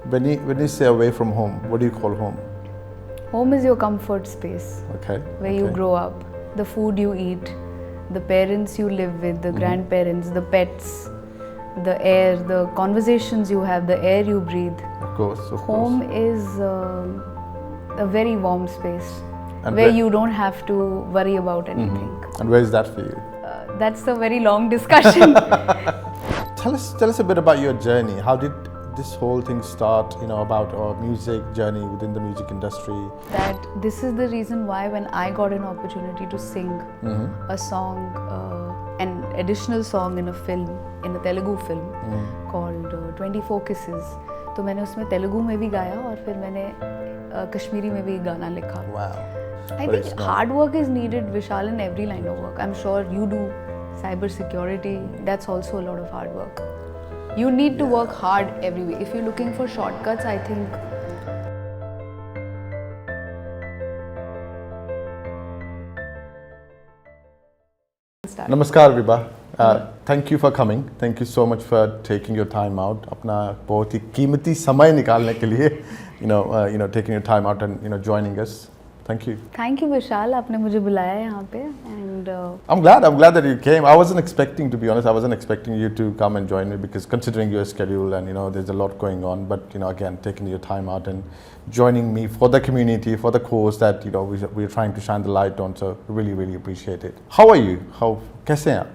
When you say away from home, what do you call home? Home is your comfort space. Okay. Where you grow up, the food you eat, the parents you live with, the grandparents, the pets, the air, the conversations you have, the air you breathe. Of course. Home is a very warm space And where you don't have to worry about anything. And where is that for you? That's a very long discussion. Tell us a bit about your journey. How did this whole thing start, about our music journey within the music industry? That this is the reason why when I got an opportunity to sing a song, an additional song in a film, in a Telugu film called 24 Kisses, तो मैंने उसमें तेलुगु में भी गाया और फिर मैंने कश्मीरी में भी गाना लिखा. Wow. I think hard work is needed, Vishal, in every line of work. I'm sure you do cyber security. That's also a lot of hard work. You need to work hard every way. If you're looking for shortcuts, I think Namaskar, Vibha. Thank you for coming. Thank you so much for taking your time out. अपना बहुत ही कीमती समय निकालने के लिए, taking your time out and joining us. Thank you. Thank you, Vishal. आपने मुझे बुलाया यहाँ पे and I'm glad that you came. I wasn't expecting, to be honest, I wasn't expecting you to come and join me because considering your schedule and there's a lot going on. But again, taking your time out and joining me for the community, for the cause that we're trying to shine the light on. So really appreciate it. How are you? कैसे हैं आप?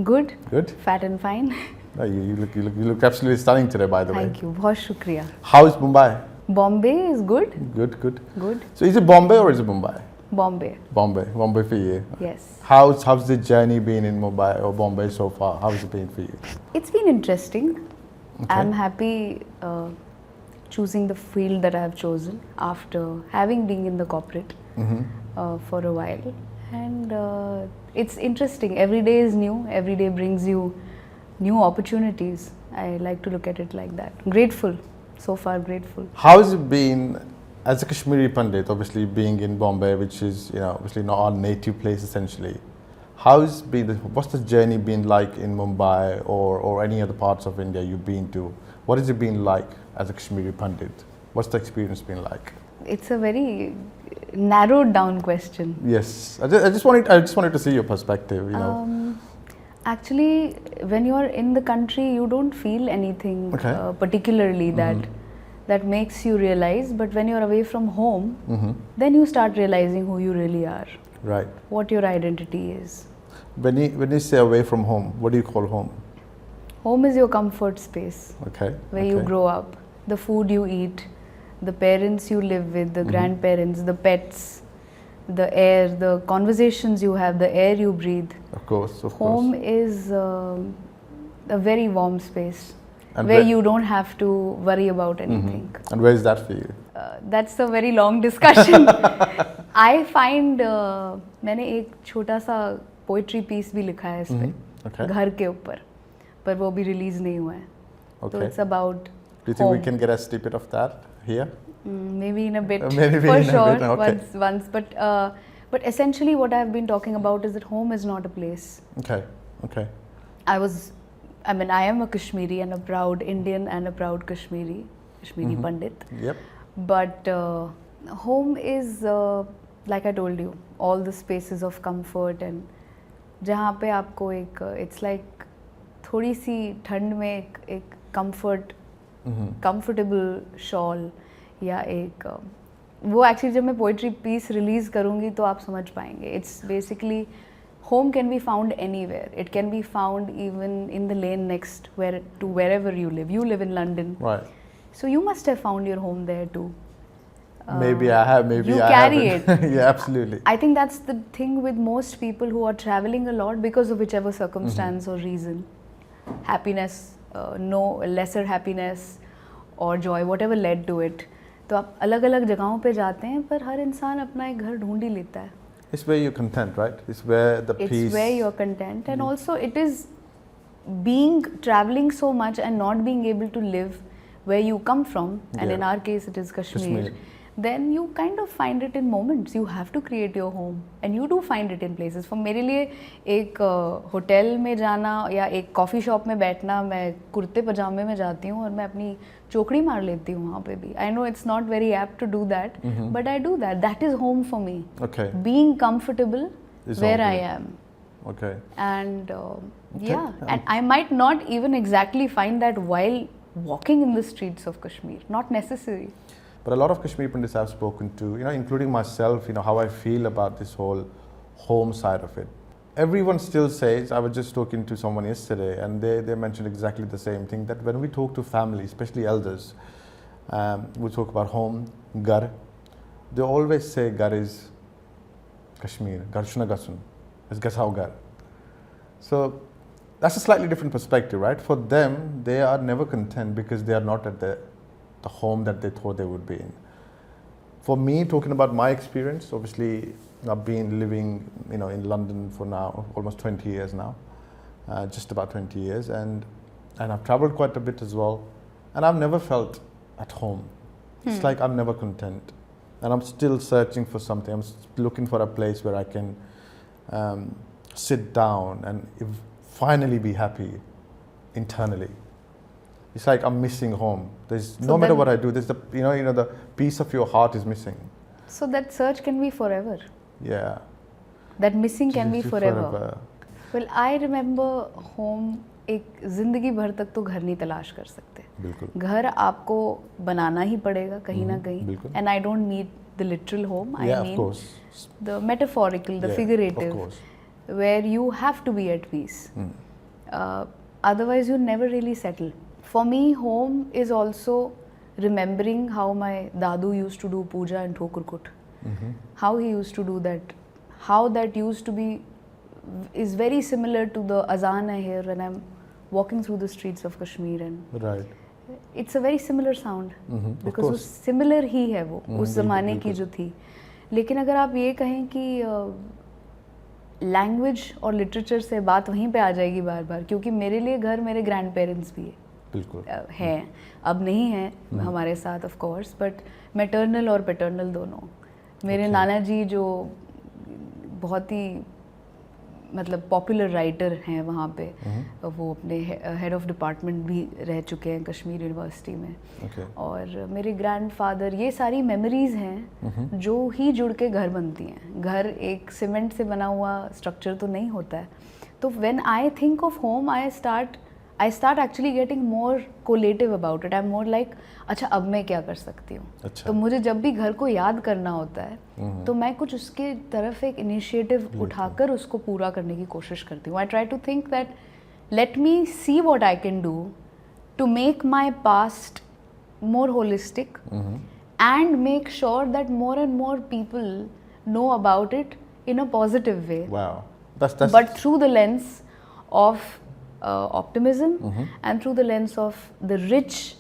Good. Good. Fat and fine. You look absolutely stunning today, by the way. Thank you. बहुत शुक्रिया. How is Mumbai? Bombay is good. Good. Good. So is it Bombay or is it Mumbai? Bombay. Bombay for you. Yes. How's the journey been in Mumbai or Bombay so far? How's it been for you? It's been interesting. Okay. I'm happy choosing the field that I have chosen after having been in the corporate for a while. And it's interesting. Every day is new. Every day brings you new opportunities. I like to look at it like that. Grateful. So far, grateful. How has it been as a Kashmiri Pandit, obviously being in Bombay, which is obviously not our native place essentially? What's the journey been like in Mumbai or any other parts of India you've been to? What has it been like as a Kashmiri Pandit? What's the experience been like? It's a very narrowed down question. Yes, I just wanted to see your perspective. Actually, when you're in the country, you don't feel anything particularly that makes you realize. But when you're away from home, then you start realizing who you really are. Right. What your identity is. When you say away from home, what do you call home? Home is your comfort space. Okay. Where you grow up, the food you eat, the parents you live with, the grandparents, the pets, the air, the conversations you have, the air you breathe. Of course. Home is a very warm space where you don't have to worry about anything. And where is that for you? That's a very long discussion. I find मैंने एक छोटा सा poetry piece भी लिखा है इस पे घर के ऊपर, पर वो भी release नहीं हुआ है. So it's about. Do you think we can get a snippet of that here? Maybe in a bit, maybe for in sure, a bit. Okay. once. But essentially, what I've been talking about is that home is not a place. Okay. I am a Kashmiri and a proud Indian and a proud Kashmiri Pandit. Yep. But home is, like I told you, all the spaces of comfort and जहाँ पे आपको it's like थोड़ी सी ठंड में एक comfortable shawl या एक वो actually जब मैं poetry piece release करूँगी तो आप समझ पाएंगे. It's basically home can be found anywhere. It can be found even in the lane next to wherever you live. You live in London, right? So you must have found your home there too. Maybe I have. Maybe you I carry haven't. it. Yeah, absolutely. I think that's the thing with most people who are traveling a lot because of whichever circumstance or reason. Happiness, no lesser happiness or joy, whatever led to it. तो आप अलग-अलग जगहों पे जाते हैं, पर हर इंसान अपना एक घर ढूंढ ही लेता है. It's where you're content, right? It's where the peace. It's where you're content, and also it is traveling so much and not being able to live where you come from, and in our case it is Kashmir. then you kind of find it in moments. You have to create your home and you do find it in places. For मेरे लिए एक hotel में जाना या एक coffee shop में बैठना, मैं कुर्ते पजामे में जाती हूँ और मैं अपनी चौकड़ी मार लेती हूँ वहाँ पे भी. I know it's not very apt to do that, but I do that. That is home for me. Okay. Being comfortable where I am. Okay. And yeah, and I might not even exactly find that while walking in the streets of Kashmir. Not necessary. But a lot of Kashmiri Pandits I've spoken to, including myself, how I feel about this whole home side of it. Everyone still says, I was just talking to someone yesterday, and they mentioned exactly the same thing, that when we talk to family, especially elders, we talk about home, Gar, they always say Gar is Kashmir, Gar shuna gasun, it's Gasau Gar. So that's a slightly different perspective, right? For them, they are never content because they are not at the home that they thought they would be in. For me, talking about my experience, obviously I've been living in London for now almost 20 years now, just about 20 years, and I've traveled quite a bit as well, and I've never felt at home. It's like I'm never content, and I'm still searching for something. I'm looking for a place where I can sit down and finally be happy internally. It's like I'm missing home. There's no matter what I do, there's the the piece of your heart is missing. So that search can be forever. Yeah. That missing can be forever. Well, I remember home. एक जिंदगी भर तक तो घर नहीं तलाश कर सकते. बिल्कुल. घर आपको बनाना ही पड़ेगा कहीं ना कहीं. And I don't mean the literal home. I mean of course. The metaphorical, the figurative, of course. where you have to be at peace. Otherwise, you never really settle. For me, home is also remembering how my dadu used to do puja and thokurkut. How he used to do that. How that used to be is very similar to the azan I hear when I'm walking through the streets of Kashmir. And right. It's a very similar sound. Because वो similar ही है वो उस ज़माने की जो थी. लेकिन अगर आप ये कहें कि लैंग्वेज और लिटरेचर से बात वहीं पे आ जाएगी बार बार, क्योंकि मेरे लिए घर मेरे ग्रैंड पेरेंट्स भी है. बिल्कुल हैं, अब नहीं हैं हमारे साथ ऑफ कोर्स, बट मैटरनल और पैटर्नल दोनों. मेरे नाना जी जो बहुत ही मतलब पॉपुलर राइटर हैं वहाँ पे, वो अपने हेड ऑफ डिपार्टमेंट भी रह चुके हैं कश्मीर यूनिवर्सिटी में. और मेरे ग्रैंडफादर, ये सारी मेमोरीज़ हैं जो ही जुड़ के घर बनती हैं. घर एक सीमेंट से बना हुआ स्ट्रक्चर तो नहीं होता है. तो when I think of home I start actually getting more collative about it. I'm more like, अच्छा अब मैं क्या कर सकती हूँ. तो मुझे जब भी घर को याद करना होता है तो मैं कुछ उसके तरफ एक इनिशिएटिव उठाकर उसको पूरा करने की कोशिश करती हूँ. I try to think that let me see what I can do to make my past more holistic and make sure that more and more people know about it in a positive way. Wow. But through the lens of optimism and through the lens of the rich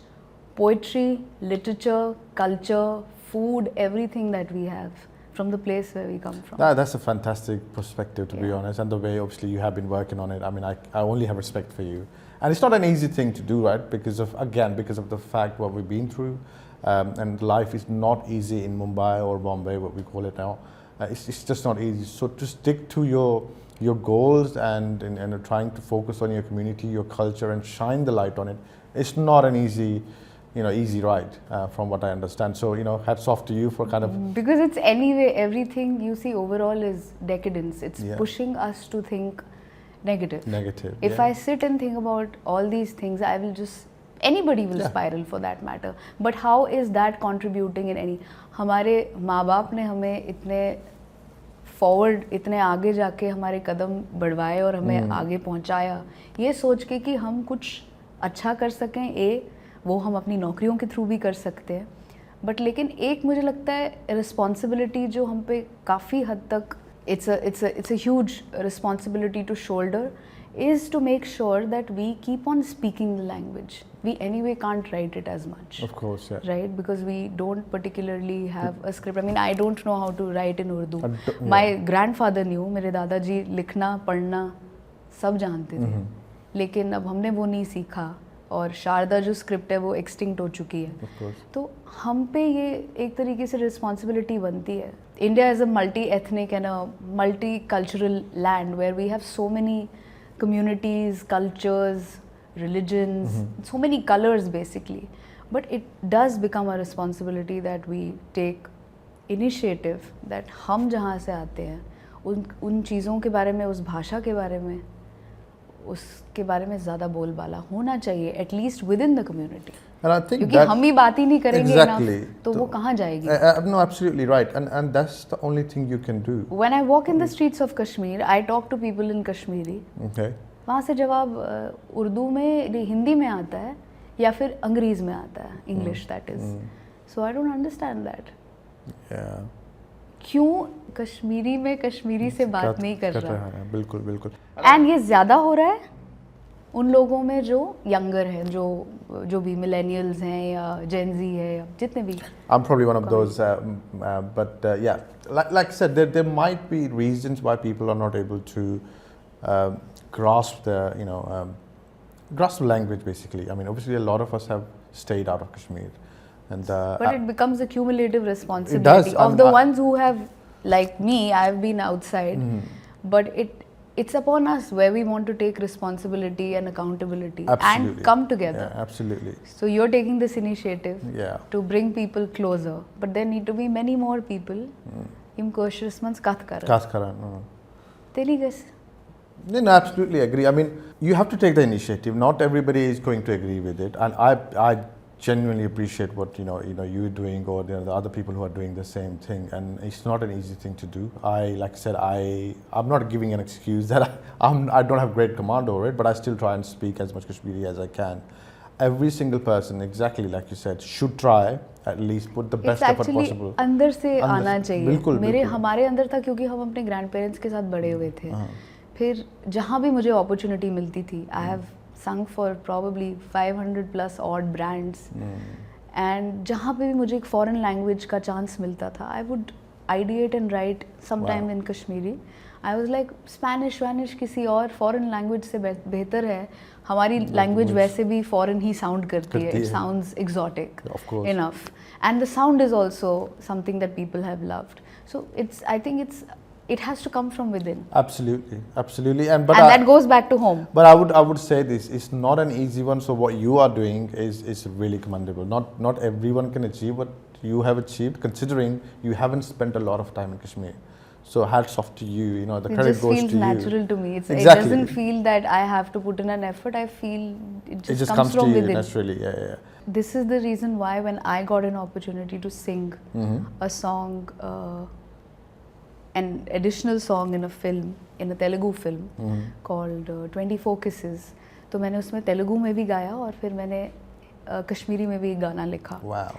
poetry, literature, culture, food, everything that we have from the place where we come from. That's a fantastic perspective, to be honest, and the way obviously you have been working on it. I mean, I only have respect for you. And it's not an easy thing to do, right? Because of the fact what we've been through, and life is not easy in Mumbai or Bombay, what we call it now. It's just not easy. So to stick to your goals and trying to focus on your community, your culture, and shine the light on it, it's not an easy ride, from what I understand. So hats off to you for kind of, because it's anyway, everything you see overall is decadence. It's pushing us to think negative. If I sit and think about all these things, I will just, anybody will spiral for that matter. But how is that contributing in any? हमारे माँ बाप ने हमें इतने forward, इतने आगे जाके हमारे कदम बढ़वाए और हमें आगे पहुंचाया, ये सोच के कि हम कुछ अच्छा कर सकें. वो हम अपनी नौकरियों के थ्रू भी कर सकते हैं, बट लेकिन एक मुझे लगता है रिस्पॉन्सिबिलिटी जो हम पे काफ़ी हद तक it's a huge responsibility to shoulder, is to make sure that we keep on speaking the language. We anyway can't write it as much. Of course, yeah. Right? Because we don't particularly have a script. I mean, I don't know how to write in Urdu. My grandfather knew. मेरे दादाजी लिखना पढ़ना सब जानते थे. लेकिन अब हमने वो नहीं सीखा, और शारदा जो स्क्रिप्ट है वो एक्सटिंक्ट हो चुकी है. Of course. तो हम पे ये एक तरीके से रिस्पॉन्सिबिलिटी बनती है. India is a multi ethnic and a multi cultural land where we have so many communities, cultures, religions, so many colors basically. But it does become a responsibility that we take initiative, that हम जहाँ से आते हैं उन चीज़ों के बारे में, उस भाषा के बारे में, उसके बारे में ज़्यादा बोलबाला होना चाहिए, at least within the community. And I think क्योंकि हम ही बात ही नहीं करेंगे exactly, enough, तो वो कहाँ जाएगी? No, absolutely right, and that's the only thing you can do. When I walk in the streets of Kashmir, I talk to people in Kashmiri. Okay. वहाँ से जवाब उर्दू में, हिंदी में आता है या फिर अंग्रेज़ में आता है, English that is. So I don't understand that. क्यों कश्मीरी में कश्मीरी से बात नहीं कर रहा है? बिल्कुल बिल्कुल. एंड ये ज़्यादा हो रहा है उन लोगों में जो यंगर हैं, जो भी मिलेनियल्स हैं या जेनजी है या जितने भी. I'm probably one of those, but yeah, like I said, there might be reasons why people are not able to grasp grasp language basically. I mean, obviously a lot of us have stayed out of Kashmir, and but it becomes a cumulative responsibility of the ones who have, like me, I've been outside, but it's upon us where we want to take responsibility and accountability and come together. Yeah, absolutely. So you're taking this initiative to bring people closer, but there need to be many more people. Im koshrismans kath karan. Teligas. No, absolutely agree. I mean, you have to take the initiative. Not everybody is going to agree with it, and I genuinely appreciate what you're doing, or the other people who are doing the same thing. And it's not an easy thing to do. Like I said, I'm not giving an excuse that I don't have great command over it, but I still try and speak as much Kashmiri as I can. Every single person, exactly like you said, should try at least put the best effort possible. अंदर से आना चाहिए. बिल्कुल. हमारे अंदर था क्योंकि हम अपने ग्रैंड पेरेंट्स के साथ बड़े हुए थे. फिर जहाँ भी मुझे अपॉर्चुनिटी मिलती थी, I have sung for probably 500 plus odd brands, and जहाँ पे भी मुझे एक foreign language का chance मिलता था, I would ideate and write sometime in Kashmiri. I was like, Spanish किसी और foreign language से बेहतर है. हमारी language वैसे भी foreign ही sound करती है. It sounds exotic enough, and the sound is also something that people have loved. So I think it has to come from within. Absolutely, and that goes back to home. But I would say this: it's not an easy one. So what you are doing is really commendable. Not everyone can achieve what you have achieved, considering you haven't spent a lot of time in Kashmir. So hats off to you. The credit goes to you. It just feels natural to me. It doesn't feel that I have to put in an effort. I feel it just comes from within. Naturally. Yeah. This is the reason why when I got an opportunity to sing a song. An additional song in a Telugu film called 24 Kisses. तो मैंने उसमें तेलुगु में भी गाया और फिर मैंने कश्मीरी में भी गाना लिखा. Wow.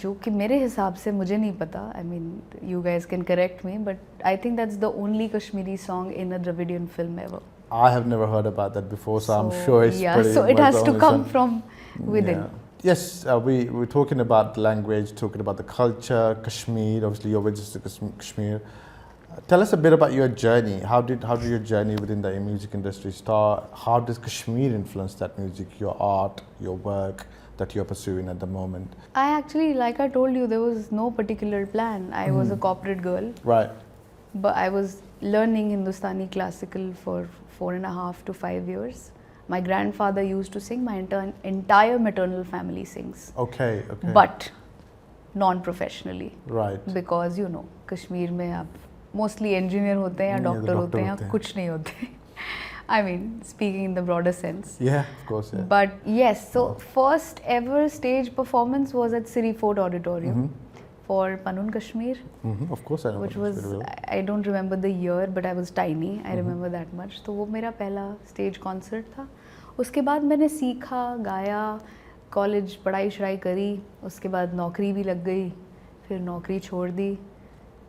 जो कि मेरे हिसाब से, मुझे नहीं पता, I mean you guys can correct me, but I think that's the only Kashmiri song in a Dravidian film ever. I have never heard about that before, so I'm sure it's pretty. So it has to come from within. Yeah. Yes, we're talking about language, talking about the culture, Kashmir. Obviously, you're registered Kashmir. Tell us a bit about your journey. How did your journey within the music industry start? How does Kashmir influence that music, your art, your work that you're pursuing at the moment? I actually, like I told you, there was no particular plan. I was a corporate girl. Right. But I was learning Hindustani classical for 4.5 to 5 years. My grandfather used to sing. My entire maternal family sings. Okay. But non-professionally. Right. Because Kashmir में आप mostly engineer होते हैं या doctor होते हैं, आप कुछ नहीं होते. I mean, speaking in the broader sense. Yeah, of course. Yeah. But yes, so first ever stage performance was at Siri Fort Auditorium for Panun Kashmir. Of course, I know. Which was, I don't remember the year, but I was tiny. I remember that much. तो वो मेरा पहला stage concert था. उसके बाद मैंने सीखा, गाया, कॉलेज पढ़ाई करी, उसके बाद नौकरी भी लग गई, फिर नौकरी छोड़ दी.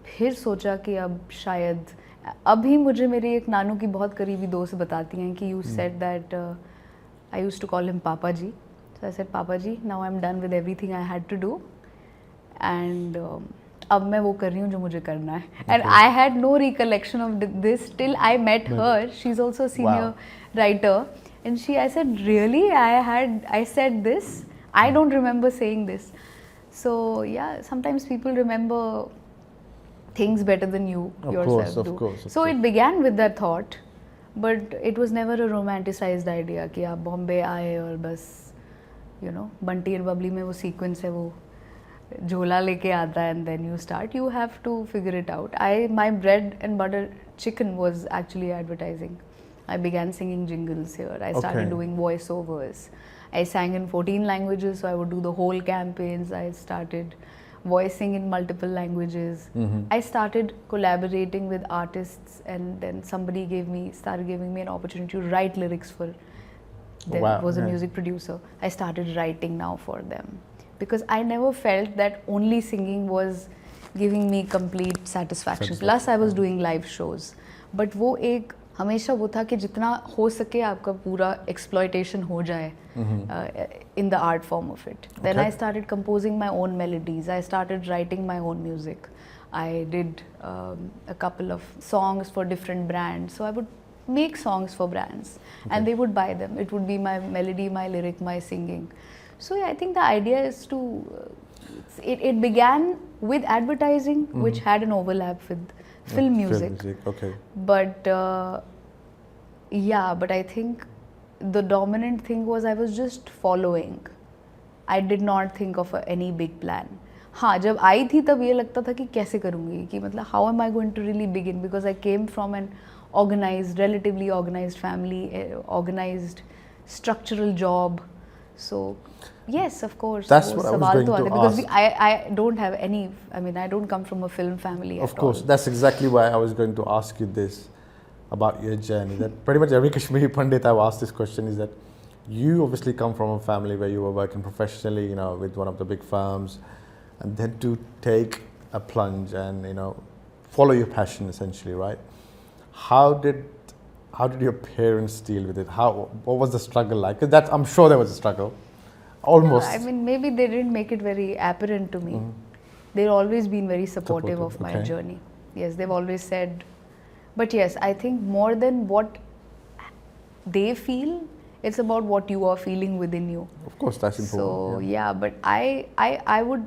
फिर सोचा कि अब शायद, अभी मुझे मेरी एक नानू की बहुत करीबी दोस्त बताती हैं कि you said that, I used to call him papa ji. So I said papa ji, now I am done with everything I had to do, and अब मैं वो कर रही हूँ जो मुझे करना है. And I had no recollection of this till I met her. She is also senior writer. And I said, really? I said this? I don't remember saying this. So yeah, sometimes people remember things better than you yourself do. Of course. So it began with that thought, but it was never a romanticized idea कि आप बॉम्बे आए और बस, you know, Bunty और बबली में वो sequence है, वो झोला लेके आता है and then you start. You have to figure it out. My bread and butter chicken was actually advertising. I began singing jingles here. I started doing voiceovers. I sang in 14 languages, so I would do the whole campaigns. I started voicing in multiple languages. I started collaborating with artists, and then somebody started giving me an opportunity to write lyrics for. There was a music producer. I started writing now for them because I never felt that only singing was giving me complete satisfaction. Plus, I was doing live shows. But वो एक हमेशा वो था कि जितना हो सके आपका पूरा exploitation हो जाए in the art form of it. Then I started composing my own melodies. I started writing my own music. I did a couple of songs for different brands. So I would make songs for brands and they would buy them. It would be my melody, my lyric, my singing. So yeah, I think the idea is to, it began with advertising, which had an overlap with film music. But yeah, but I think the dominant thing was I was just following. I did not think of any big plan. हाँ, जब आई थी तब ये लगता था कि कैसे करूँगी, कि मतलब how am I going to really begin, because I came from an organized, relatively organized family, organized structural job. So yes, of course. That's what I was going to because ask. I don't have any, I mean, I don't come from a film family Of course, that's exactly why I was going to ask you this about your journey. That pretty much every Kashmiri Pandit I've asked this question is that you obviously come from a family where you were working professionally, you know, with one of the big firms, and then to take a plunge and, you know, follow your passion essentially, right? How did your parents deal with it? What was the struggle like? Because I'm sure there was a struggle. Almost. Yeah, I mean, maybe they didn't make it very apparent to me. They've always been very supportive of my journey. Yes, they've always said. But yes, I think more than what they feel, it's about what you are feeling within you. Of course, that's important. So yeah, but I would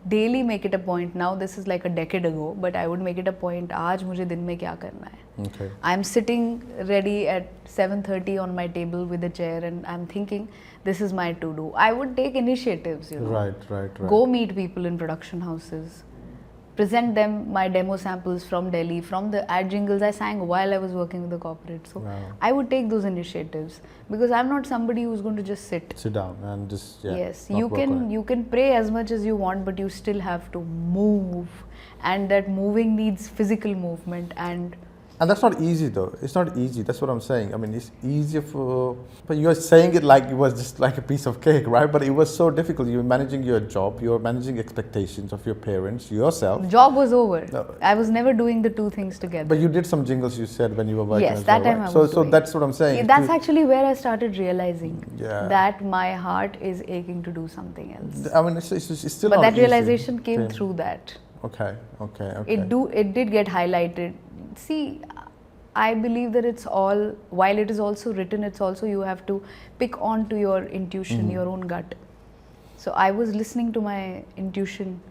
daily make it a point. Now this is like a decade ago, but I would make it a point. आज मुझे दिन में क्या करना है? Okay. I'm sitting ready at 7:30 on my table with a chair, and I'm thinking, this is my to-do. I would take initiatives, you know. Right. Go meet people in production houses. Present them my demo samples from Delhi, from the ad jingles I sang while I was working with the corporate. So I would take those initiatives because I'm not somebody who's going to just sit down and just yes, you can pray as much as you want, but you still have to move, and that moving needs physical movement, and that's not easy though. It's not easy. That's what I'm saying. I mean, it's easier but you're saying it like it was just like a piece of cake, right? But it was so difficult. You were managing your job, you were managing expectations of your parents, yourself. Job was over. No. I was never doing the two things together. But you did some jingles, you said, when you were working. Yes, that time right? I was So that's what I'm saying. Yeah, that's actually where I started realizing that my heart is aching to do something else. I mean, it's still but not that easy. realization came through that. Okay. It did get highlighted. See, I believe that it's all, while it is also written, it's also you have to pick on to your intuition, your own gut. So I was listening to my intuition.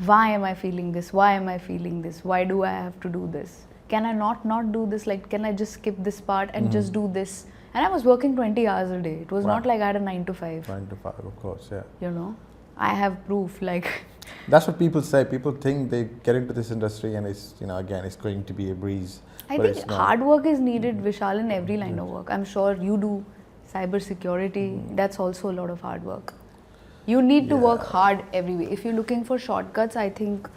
Why am I feeling this? Why am I feeling this? Why do I have to do this? Can I not do this? Like, can I just skip this part and just do this? And I was working 20 hours a day. It was not like I had a 9 to 5. 9 to 5, of course, yeah. You know, I have proof, like. That's what people say. People think they get into this industry and it's, you know, again, it's going to be a breeze. I think hard work is needed, Vishal, in every line of work. I'm sure you do cyber security. That's also a lot of hard work. You need to work hard every way. If you're looking for shortcuts, I think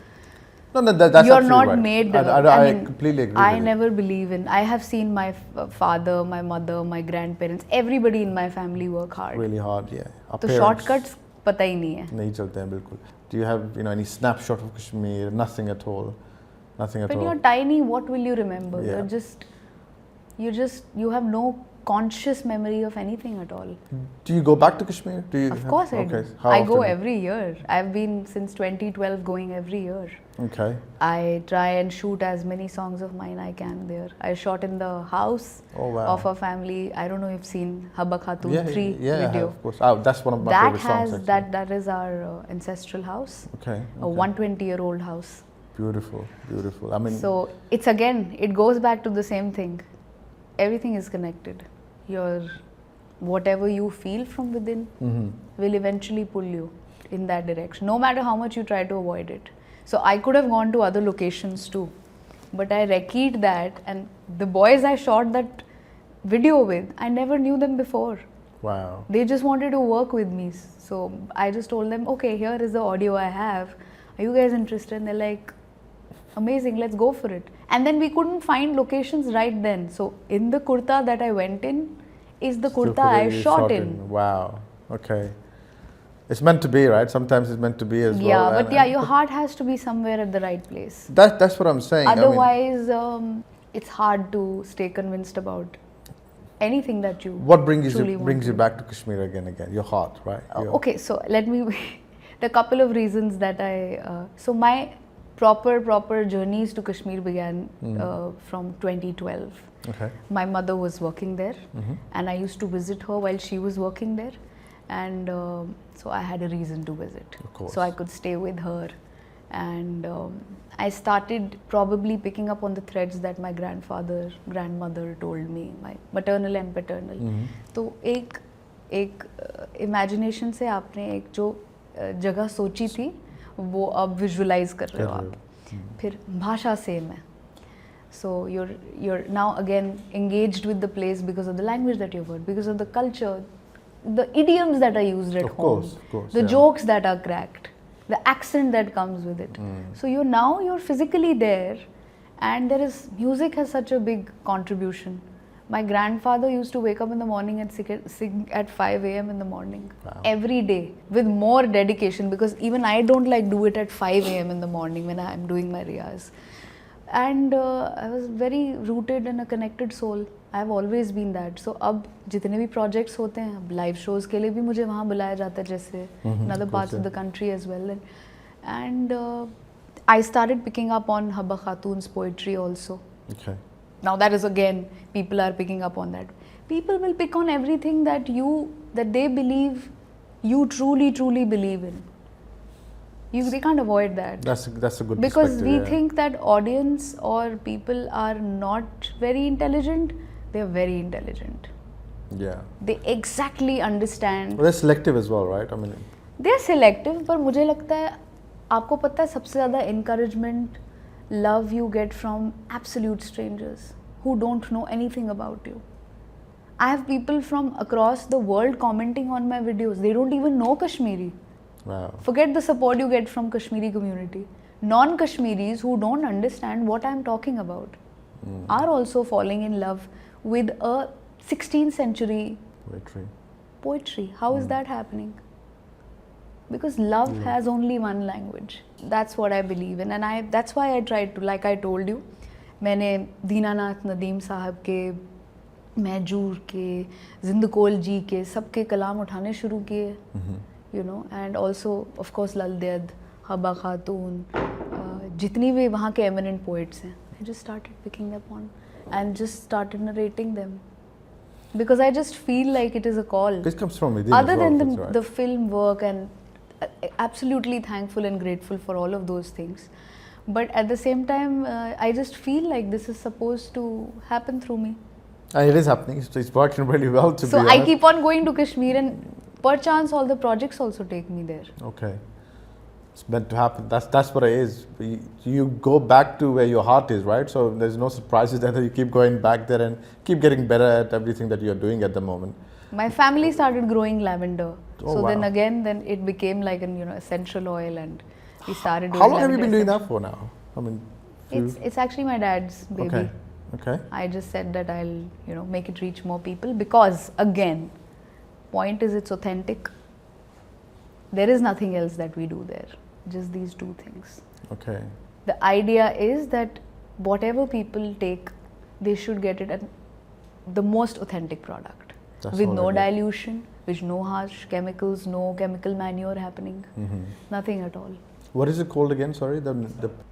that's you're not made. I completely agree. I never believe in. I have seen my father, my mother, my grandparents, everybody in my family work hard. Really hard, yeah. So shortcuts, पता ही नहीं है. नहीं चलते हैं बिल्कुल. Do you have, you know, any snapshot of Kashmir? Nothing at all. Nothing at all. When you're tiny, what will you remember? Yeah. You have no conscious memory of anything at all. Do you go back to Kashmir? Do you Of course I do. Okay. How I go often? every year. I've been since 2012 going every year. Okay. I try and shoot as many songs of mine I can there. I shot in the house Oh, wow. of a family. I don't know if you've seen Habba Khatun Yeah, 3 yeah, I have, video. of course. Oh, that's one of my That favorite songs. has Actually. that is our ancestral house, Okay. a 120-year-old house. Beautiful, beautiful. I mean, So it's again, it goes back to the same thing. Everything is connected. Your whatever you feel from within will eventually pull you in that direction, no matter how much you try to avoid it. So I could have gone to other locations too, but I recceed that, and the boys I shot that video with, I never knew them before. wow. They just wanted to work with me. So I just told them, okay, here is the audio I have. Are you guys interested? And they're like, amazing, let's go for it. And then we couldn't find locations right then. So in the kurta that I went in is the kurta I shot in. Wow. Okay. It's meant to be, right? Sometimes it's meant to be as well. Yeah, but yeah, your heart has to be somewhere at the right place. That's what I'm saying. Otherwise, it's hard to stay convinced about anything that you What brings truly you want brings to you do. back to Kashmir again? Your heart, right? Okay, so let me. The couple of reasons that so my proper journeys to Kashmir began from 2012. Okay. My mother was working there, and I used to visit her while she was working there, and so I had a reason to visit. Of course. So I could stay with her, and I started probably picking up on the threads that my grandmother told me, my maternal and paternal. तो एक imagination से आपने एक जो जगह सोची थी वो अब visualize कर रहे हो आप. फिर भाषा same है. So you're now again engaged with the place because of the language that you've heard, because of the culture, the idioms that are used at home, Of course, the yeah. jokes that are cracked, the accent that comes with it. So you're physically there, and music has such a big contribution. My grandfather used to wake up in the morning and sing at 5 a.m. in the morning. Wow. Every day with more dedication, because even I don't like do it at 5 a.m. in the morning when I'm doing my riyaz. And I was very rooted in a connected soul. I've always been that. So अब जितने भी projects होते हैं, live shows के लिए भी मुझे वहाँ बुलाया जाता है जैसे in other parts of the country as well. And I started picking up on Habba Khatun's poetry also. Okay. Now that is again, people are picking up on that. People will pick on everything that they believe you truly believe in. They can't avoid that. That's a good Because perspective, we yeah. think that audience or people are not very intelligent. They're very intelligent. Yeah. They exactly understand. Well, they're selective as well, right? I mean, They're selective, पर मुझे लगता है आपको पता है सबसे ज़्यादा encouragement, love you get from absolute strangers who don't know anything about you. I have people from across the world commenting on my videos. They don't even know Kashmiri. wow. Forget the support you get from Kashmiri community. Non-Kashmiris who don't understand what I'm talking about are also falling in love with a 16th century poetry. How is that happening? Because love has only one language. That's what I believe in, and that's why I tried to, like I told you, मैंने दीनानाथ नदीम साहब के, महजूर के, जिंदकोल जी के सबके कलाम उठाने शुरू किए, you know, and also of course लल देद, हब्बा खातून, जितनी भी वहाँ के eminent poets हैं, I just started picking them on and just started narrating them because I just feel like it is a call. This comes from within. Other as well, than right? the film work, and absolutely thankful and grateful for all of those things, but at the same time I just feel like this is supposed to happen through me. And it is happening. It's working really well, to So be honest. I keep on going to Kashmir, and perchance all the projects also take me there. Okay. It's meant to happen. That's what it is. You go back to where your heart is, right? So there's no surprises there. You keep going back there and keep getting better at everything that you're doing at the moment. My family started growing lavender. Oh, so wow. then it became like an essential oil, and we started doing How long have you lavender been doing essential. that for now? I mean, It's actually my dad's baby. Okay. I just said that I'll make it reach more people because again, point is it's authentic. There is nothing else that we do there. Just these two things. Okay. The idea is that whatever people take, they should get it. And the most authentic product That's with no already- dilution, with no harsh chemicals, no chemical manure happening, nothing at all. What is it called again? Sorry, the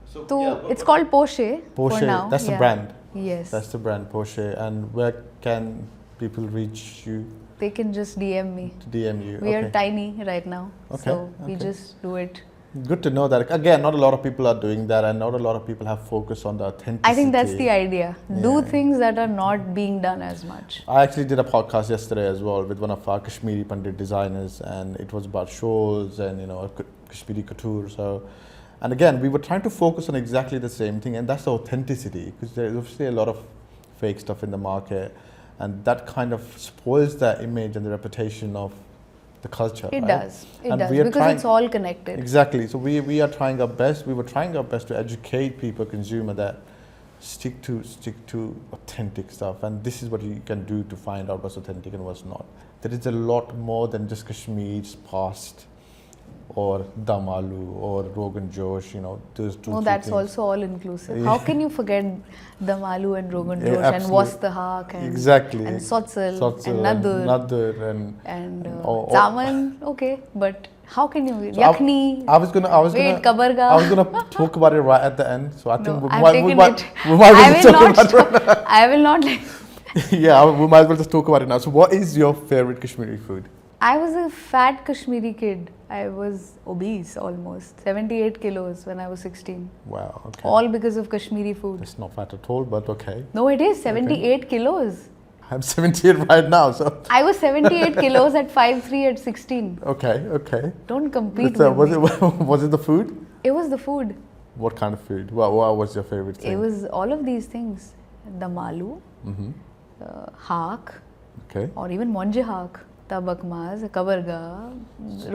So it's called Poche for Porsche. now. That's the yeah. brand. Yes. That's the brand Porsche. And where can people reach you? They can just DM me. To DM you. We okay. are tiny right now, Okay, so we okay. just do it. Good to know that. Again, not a lot of people are doing that, and not a lot of people have focused on the authenticity. I think that's the idea. Do Yeah. things that are not being done as much. I actually did a podcast yesterday as well with one of our Kashmiri Pandit designers, and it was about shawls and Kashmiri couture. So, and again, we were trying to focus on exactly the same thing, and that's the authenticity, because there's obviously a lot of fake stuff in the market, and that kind of spoils the image and the reputation of the culture. It right? does. It And does we are because trying- it's all connected. Exactly. So we are trying our best. We were trying our best to educate people, consumer, that stick to authentic stuff, and this is what you can do to find out what's authentic and what's not. There is a lot more than just Kashmir's past, or dum aloo, or rogan josh. Those two. No, three that's things. also all inclusive. Yeah. How can you forget dum aloo and rogan Yeah, josh and absolutely. wastahak and Exactly. and sotsal Sotsal and nadur nadur and all- chaman. Okay, but how can you So yakhni? I was gonna. Wait, kabarga. I was gonna talk about it right at the end. So I think No, we I've might, taken we might, it. we might I as well will talk not. about it. I will not. Yeah, we might as well just talk about it now. So, what is your favorite Kashmiri food? I was a fat Kashmiri kid. I was obese almost, 78 kilos when I was 16. Wow. Okay. All because of Kashmiri food. It's not fat at all, but okay. No, it is 78 kilos. I'm 78 right now, so I was 78 kilos at 5'3" at 16. okay. Don't compete Was, with me. was it the food? It was the food. What kind of food? What was your favorite thing? It was all of these things. Dum aloo, Mm-hmm. haq, Okay. or even monje haq, tabak maz, kabarga,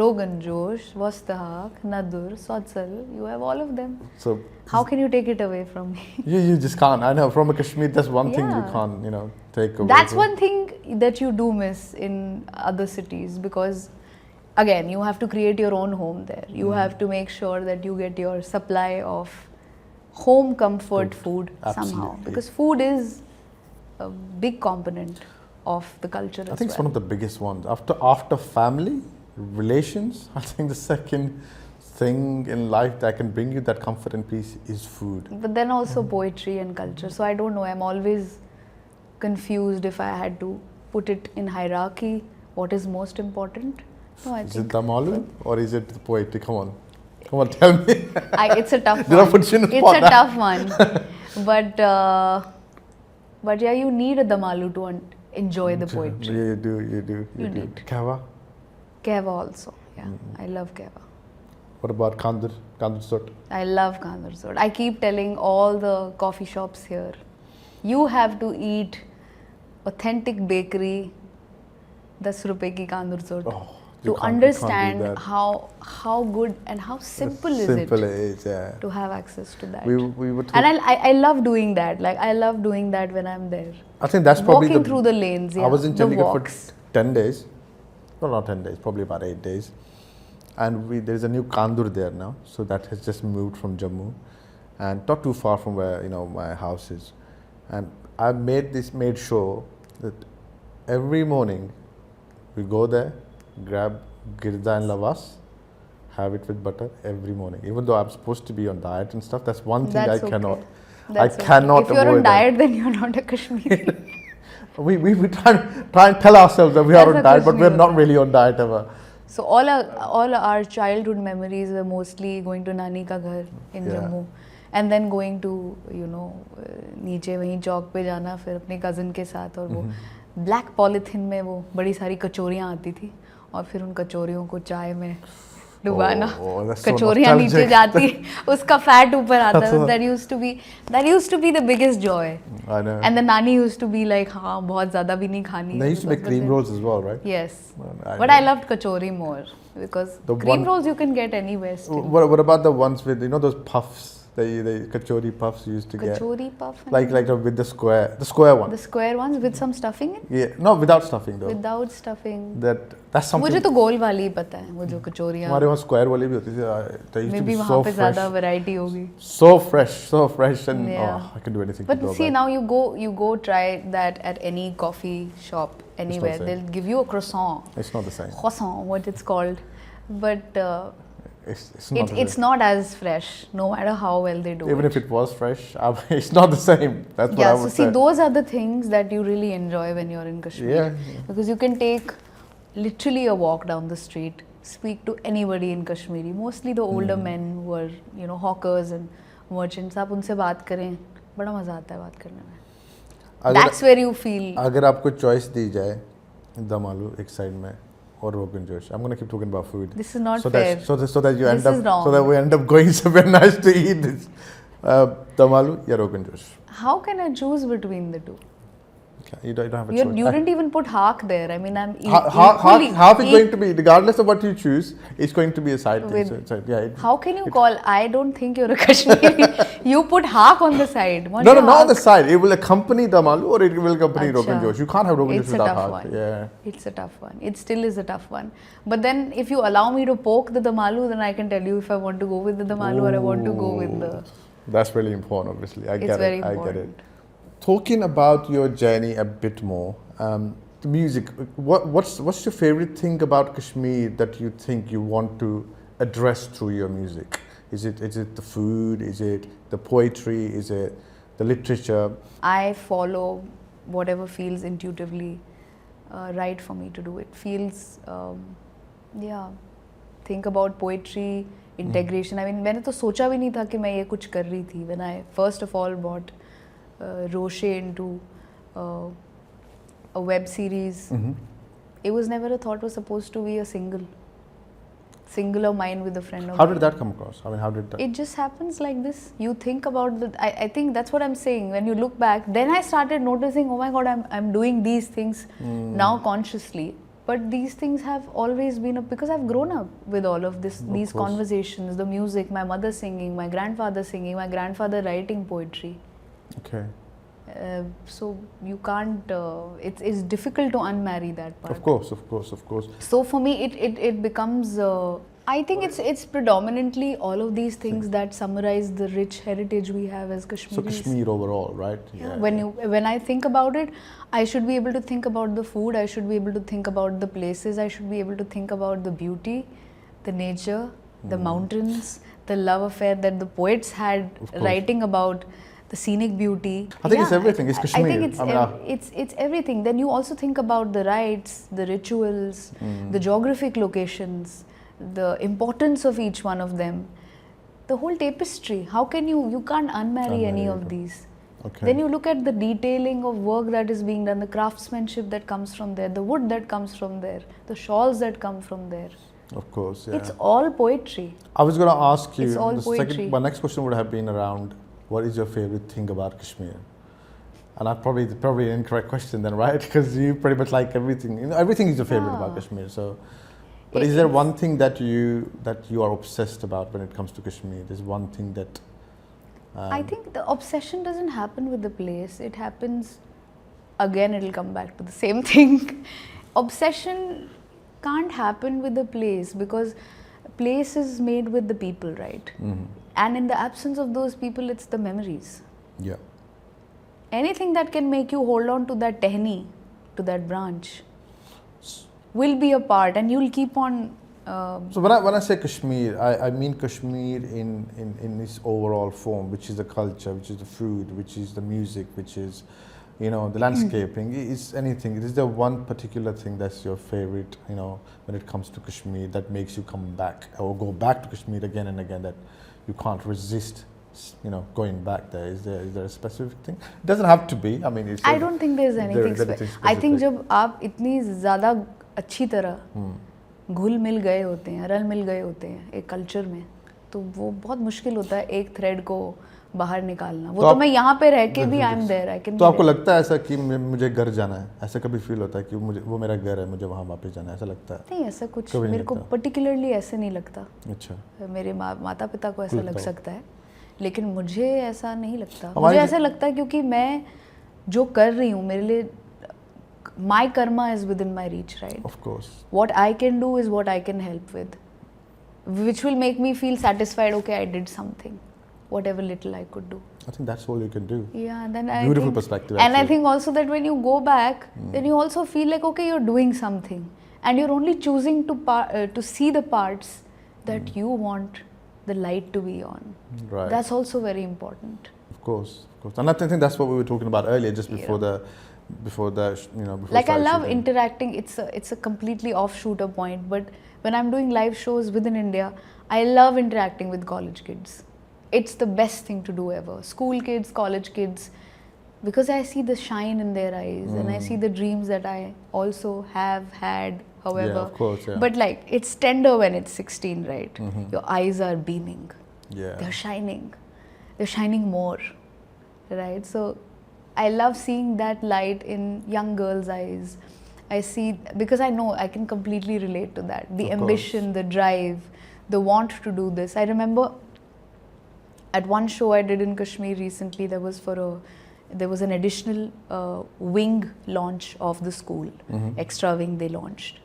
rogan josh, wastahak, nadur, sotsal. You have all of them. So How can you take it away from me? you just can't. I know from a Kashmir, that's one thing you Yeah. can't take away. That's from- one thing that you do miss in other cities, because again, you have to create your own home there. You have to make sure that you get your supply of home comfort food somehow, Absolutely. because food is a big component of the culture I as think it's well. one of the biggest ones. After family, relations, I think the second thing in life that can bring you that comfort and peace is food. But then also poetry and culture. So I don't know, I'm always confused if I had to put it in hierarchy, what is most important. No, I Is it think dum aloo or is it the poetry? Come on, tell me. it's a tough Did I one. put you in the It's spot a now? tough one. But yeah, you need a dum aloo to enjoy the poetry. You do. You need. Kahwa? Kehwa also. Yeah, I love kehwa. What about kandur sot? I love kandur sod. I keep telling all the coffee shops here, you have to eat authentic bakery, 10 rupees ki kandur sod. Oh, you to can't do understand that. how good and how simple is Simple it it is, yeah. to have access to that. We were And I love doing that. Like I love doing that when I'm there. I think that's probably Walking through the lanes. Yeah, I was in the Chandigarh walks. for 10 days. No, not 10 days, probably about 8 days. And there's a new kandur there now. So that has just moved from Jammu and not too far from where my house is. And I made sure that every morning we go there, grab girda and lavas, have it with butter every morning. Even though I'm supposed to be on diet and stuff, that's one thing That's I okay. cannot. That's I okay. cannot If you're avoid on that. diet, then you're not a Kashmiri. We try and tell ourselves that we are That's on a diet, but we're Kashmir not thing. really on diet ever. So all our childhood memories were mostly going to Nani ka ghar in Yeah. Jammu, and then going to नीचे वहीं चौक पे जाना फिर अपने cousin के साथ, और वो ब्लैक पॉलीथिन में वो बड़ी सारी कचौरियाँ आती थी और फिर उन कचौरियों को चाय में डुबाना, Oh, that's so कचौरियाँ नीचे nostalgic. जाती, उसका फैट ऊपर आता. That used to be the biggest joy. I know. And the nani used to be like, हाँ बहुत ज़्यादा भी नहीं खानी. They used to make But cream then- rolls as well, right? Yes. I But know. I loved kachori more because The cream one- rolls you can get anywhere still. What about the ones with those puffs the kachori puffs you used to get. Kachori puff. Like with the square one. The square ones with some stuffing in? Yeah, no, without stuffing though. Without stuffing. That's something. मुझे तो गोल वाली ही पता है, वो जो कचौरियाँ. हमारे वहाँ square वाली भी होती थी. Maybe वहाँ पे ज़्यादा variety होगी. So fresh, and I can do anything. But see, now you go try that at any coffee shop anywhere. They'll give you a croissant. It's not the same. Croissant, what it's called, but. It's not as fresh, no matter how well they do. Even if it was fresh, it's not the same. That's what I would say. See, those are the things that you really enjoy when you're in Kashmir. Yeah. Because you can take literally a walk down the street, speak to anybody in Kashmiri. Mostly the older men who are, hawkers and merchants. आप उनसे बात करें, बड़ा मजा आता है बात करने में. That's where you feel. अगर आपको choice दी जाए, दम आलू एक side में or Rogan Josh. I'm going to keep talking about food. This is not fair. So that you end up. Wrong. So that we end up going somewhere nice to eat this. Dum aloo, yeah, Rogan Josh. How can I choose between the two? Okay, you don't have a choice. You didn't even put Haak there. I mean, I'm half is going to be, regardless of what you choose, it's going to be a side thing. So, how can you call? I don't think you're a Kashmiri. You put Haak on the side. No, not on the side. It will accompany dum aloo or it will accompany Rogan Josh. You can't have Rogan Josh without Haak. Yeah. It's a tough one. It still is a tough one. But then, if you allow me to poke the dum aloo, then I can tell you if I want to go with the dum aloo or I want to go with the. That's really important, obviously. I get it. Talking about your journey a bit more, the music. What's your favorite thing about Kashmir that you think you want to address through your music? Is it the food? Is it the poetry? Is it the literature? I follow whatever feels intuitively right for me to do. It feels, think about poetry, integration. I mean, मैंने तो सोचा भी नहीं था कि मैं ये कुछ कर रही थी. When I first of all bought Roche into a web series, it was never a thought was supposed to be a single of mine with a friend of mine. How did that come across? I mean, how did that? It just happens like this. You think about I think that's what I'm saying. When you look back, then I started noticing, oh my God, I'm doing these things now consciously. But these things have always been because I've grown up with all of this, these conversations, the music, my mother singing, my grandfather singing, my grandfather writing poetry. Okay. So you can't. It's difficult to unmarry that part. Of course. So for me, it becomes. I think it's predominantly all of these things that summarize the rich heritage we have as Kashmiris. So Kashmir overall, right? Yeah. When I think about it, I should be able to think about the food. I should be able to think about the places. I should be able to think about the beauty, the nature, the mountains, the love affair that the poets had writing about. The scenic beauty. I think it's everything. It's Kashmir. I think it's everything. Then you also think about the rites, the rituals, the geographic locations, the importance of each one of them, the whole tapestry. How can you can't unmarry any of these. Okay. Then you look at the detailing of work that is being done, the craftsmanship that comes from there, the wood that comes from there, the shawls that come from there. Of course, yeah. It's all poetry. I was going to ask you. It's all poetry. My next question would have been around. What is your favorite thing about Kashmir? And that's probably an incorrect question then, right? Because you pretty much like everything. Everything is your favorite about Kashmir. So, but is there one thing that you are obsessed about when it comes to Kashmir? There's one thing that. I think the obsession doesn't happen with the place. It happens. Again, it'll come back to the same thing. Obsession can't happen with the place because place is made with the people, right? And in the absence of those people, it's the memories. Yeah. Anything that can make you hold on to that tehni, to that branch, will be a part, and you'll keep on. So when I say Kashmir, I mean Kashmir in its overall form, which is the culture, which is the food, which is the music, which is, the landscaping. It's anything. Is there one particular thing that's your favorite, when it comes to Kashmir, that makes you come back or go back to Kashmir again and again, that you can't resist, going back there? Is there a specific thing? It doesn't have to be. I mean, I don't think there's anything specific. I think जब आप इतनी ज़्यादा अच्छी तरह घुल मिल गए होते हैं, रल मिल गए होते हैं एक कल्चर में, तो वो बहुत मुश्किल होता है एक थ्रेड को बाहर निकालना. वो तो मैं यहाँ पे रह के भी I am there, I can. तो आपको लगता है ऐसा कि मुझे घर जाना है? ऐसा कभी फील होता है कि वो मेरा घर है, मुझे वहाँ वापस जाना है? ऐसा लगता है? नहीं, ऐसा कुछ मेरे को पर्टिकुलरली ऐसे नहीं लगता. अच्छा. मेरे माता पिता को ऐसा लग सकता है, लेकिन मुझे ऐसा नहीं लगता. हमारे मुझे ऐसा लगता है क्योंकि मैं जो कर रही हूँ मेरे लिए my karma is within my reach, right? Of course. What I can do is what I can help with, which will make me feel satisfied. Okay, I did something, whatever little I could do. I think that's all you can do. Yeah, then I Beautiful think, perspective. and I actually. think also that when you go back, then you also feel like okay, you're doing something, and you're only choosing to see the parts that you want the light to be on. Right. That's also very important. Of course, and I think that's what we were talking about earlier, just before before like I started love shooting. interacting. It's a completely off-shooter point, but when I'm doing live shows within India, I love interacting with college kids. It's the best thing to do ever. School kids, college kids, because I see the shine in their eyes and I see the dreams that I also have had, however. Yeah, of course, yeah. But like, it's tender when it's 16, right? Your eyes are beaming. Yeah. They're shining. They're shining more, right? So I love seeing that light in young girls' eyes. I see, because I know I can completely relate to that. The ambition, the drive, the want to do this. I remember at one show I did in Kashmir recently, there was an additional wing launch of the school, extra wing they launched.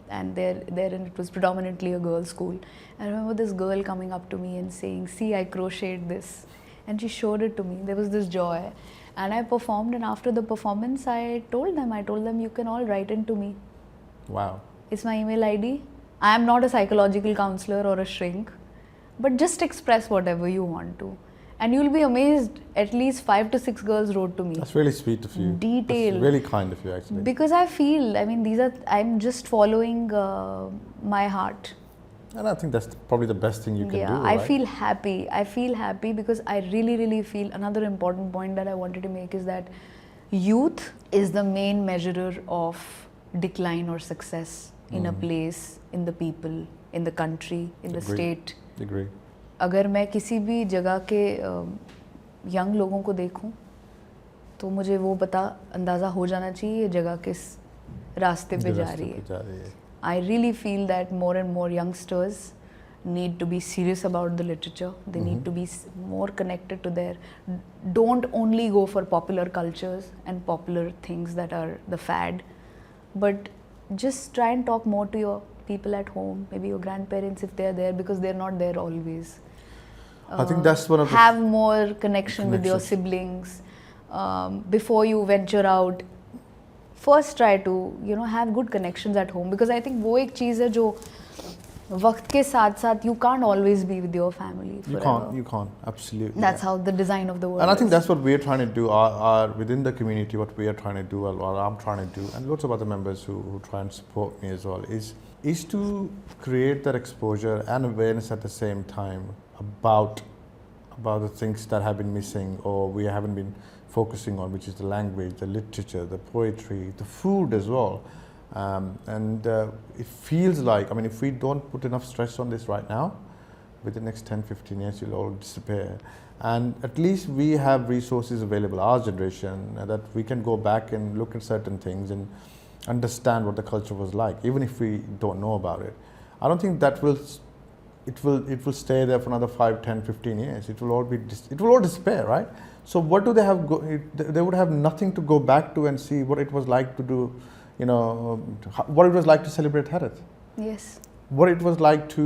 And therein it was predominantly a girls' school. I remember this girl coming up to me and saying, "See, I crocheted this." And she showed it to me. There was this joy. And I performed, and after the performance, I told them, you can all write into me. Wow. It's my email ID. I am not a psychological counselor or a shrink, but just express whatever you want to. And you'll be amazed, at least 5 to 6 girls wrote to me. That's really sweet of you. Detail. That's really kind of you, actually. Because I feel, I'm just following my heart. And I think that's probably the best thing you can do. Yeah, right? I feel happy. I feel happy because I really, really feel another important point that I wanted to make is that youth is the main measurer of decline or success in a place, in the people, in the country, in the state. Agree. अगर मैं किसी भी जगह के young लोगों को देखूं तो मुझे वो अंदाज़ा हो जाना चाहिए ये जगह किस रास्ते पे जा रही है. I really feel that more and more youngsters need to be serious about the literature. They need to be more connected to their... Don't only go for popular cultures and popular things that are the fad, but just try and talk more to your people at home, maybe your grandparents if they're there, because they're not there always. I think that's one of the... Have more connection with your siblings. Before you venture out, first try to have good connections at home, because I think वो एक चीज़ है जो वक्त के साथ साथ you can't always be with your family forever. You can't, absolutely. That's how the design of the world And I think is. that's what we're trying to do, our within the community, what we are trying to do, what I'm trying to do, and lots of other members who try and support me as well, is to create that exposure and awareness at the same time about the things that have been missing or we haven't been focusing on, which is the language, the literature, the poetry, the food as well. It feels like, if we don't put enough stress on this right now, within the next 10, 15 years, it'll all disappear. And at least we have resources available, our generation, that we can go back and look at certain things and understand what the culture was like, even if we don't know about it. I don't think that it will stay there for another 5, 10, 15 years. It will all disappear, right? So what do they have? They would have nothing to go back to and see what it was like to do, what it was like to celebrate Harith. Yes. What it was like to,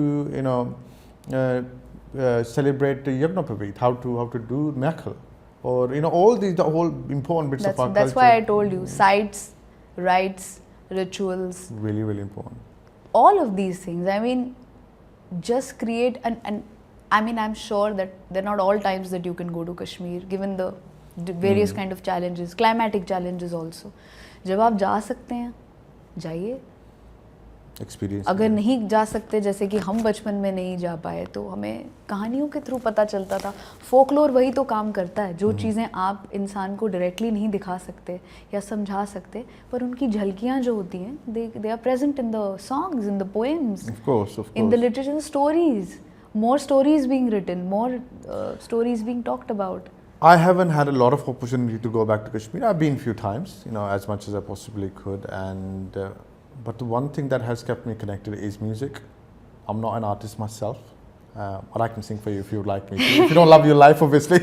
celebrate Yagnopavit, how to do Mekhal, or all the whole important bits of our culture. That's why I told you, sites, rites, rituals. Really, really important. All of these things. Just create and I'm sure that they're not all times that you can go to Kashmir, given the various kind of challenges, climatic challenges also. जब आप जा सकते हैं, जाइए. Experience. अगर नहीं जा सकते, जैसे कि हम बचपन में नहीं जा पाए, तो हमें कहानियों के थ्रू पता चलता था. फोकलोर वही तो काम करता है, जो चीज़ें आप इंसान को डायरेक्टली नहीं दिखा सकते या समझा सकते, पर उनकी झलकियाँ जो होती हैं, they are present in the songs, in the poems, of course. In the literature, stories. More stories being written, more stories being talked about. I haven't had a lot of opportunity to go back to Kashmir. I've been a few times, as much as I possibly could, but the one thing that has kept me connected is music. I'm not an artist myself, or I can sing for you if you would like me to. If you don't love your life, obviously.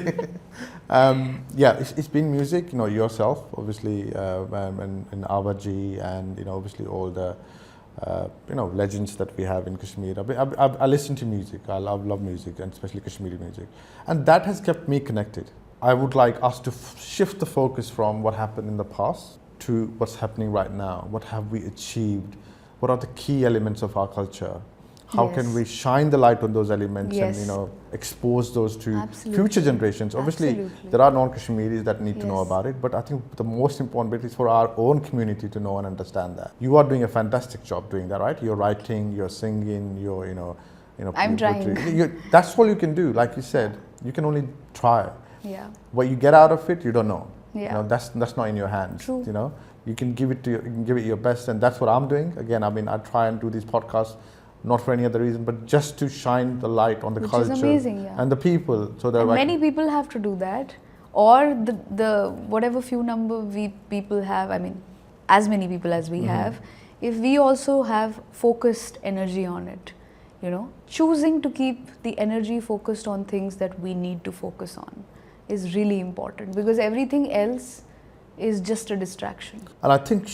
Yeah, it's been music, you know, yourself, obviously, and Awaji, and, you know, obviously all the, you know, legends that we have in Kashmir. I listen to music. I love music, and especially Kashmiri music. And that has kept me connected. I would like us to shift the focus from what happened in the past to what's happening right now. What have we achieved? What are the key elements of our culture? How can we shine the light on those elements and, you know, expose those to future generations? Obviously, there are non-Kashmiris that need to know about it, but I think the most important bit is for our own community to know and understand that. You are doing a fantastic job doing that, right? You're writing, you're singing, you're, you know, I'm trying. That's all you can do. Like you said, you can only try. Yeah. What you get out of it, you don't know. Yeah. You know, that's not in your hands. True. You know, you can give it your best, and that's what I'm doing. Again, I mean, I try and do these podcasts not for any other reason, but just to shine the light on the culture and the people. So that many people have to do that, or the whatever few number people have. I mean, as many people as we have, if we also have focused energy on it, you know, choosing to keep the energy focused on things that we need to focus on is really important, because everything else is just a distraction. And I think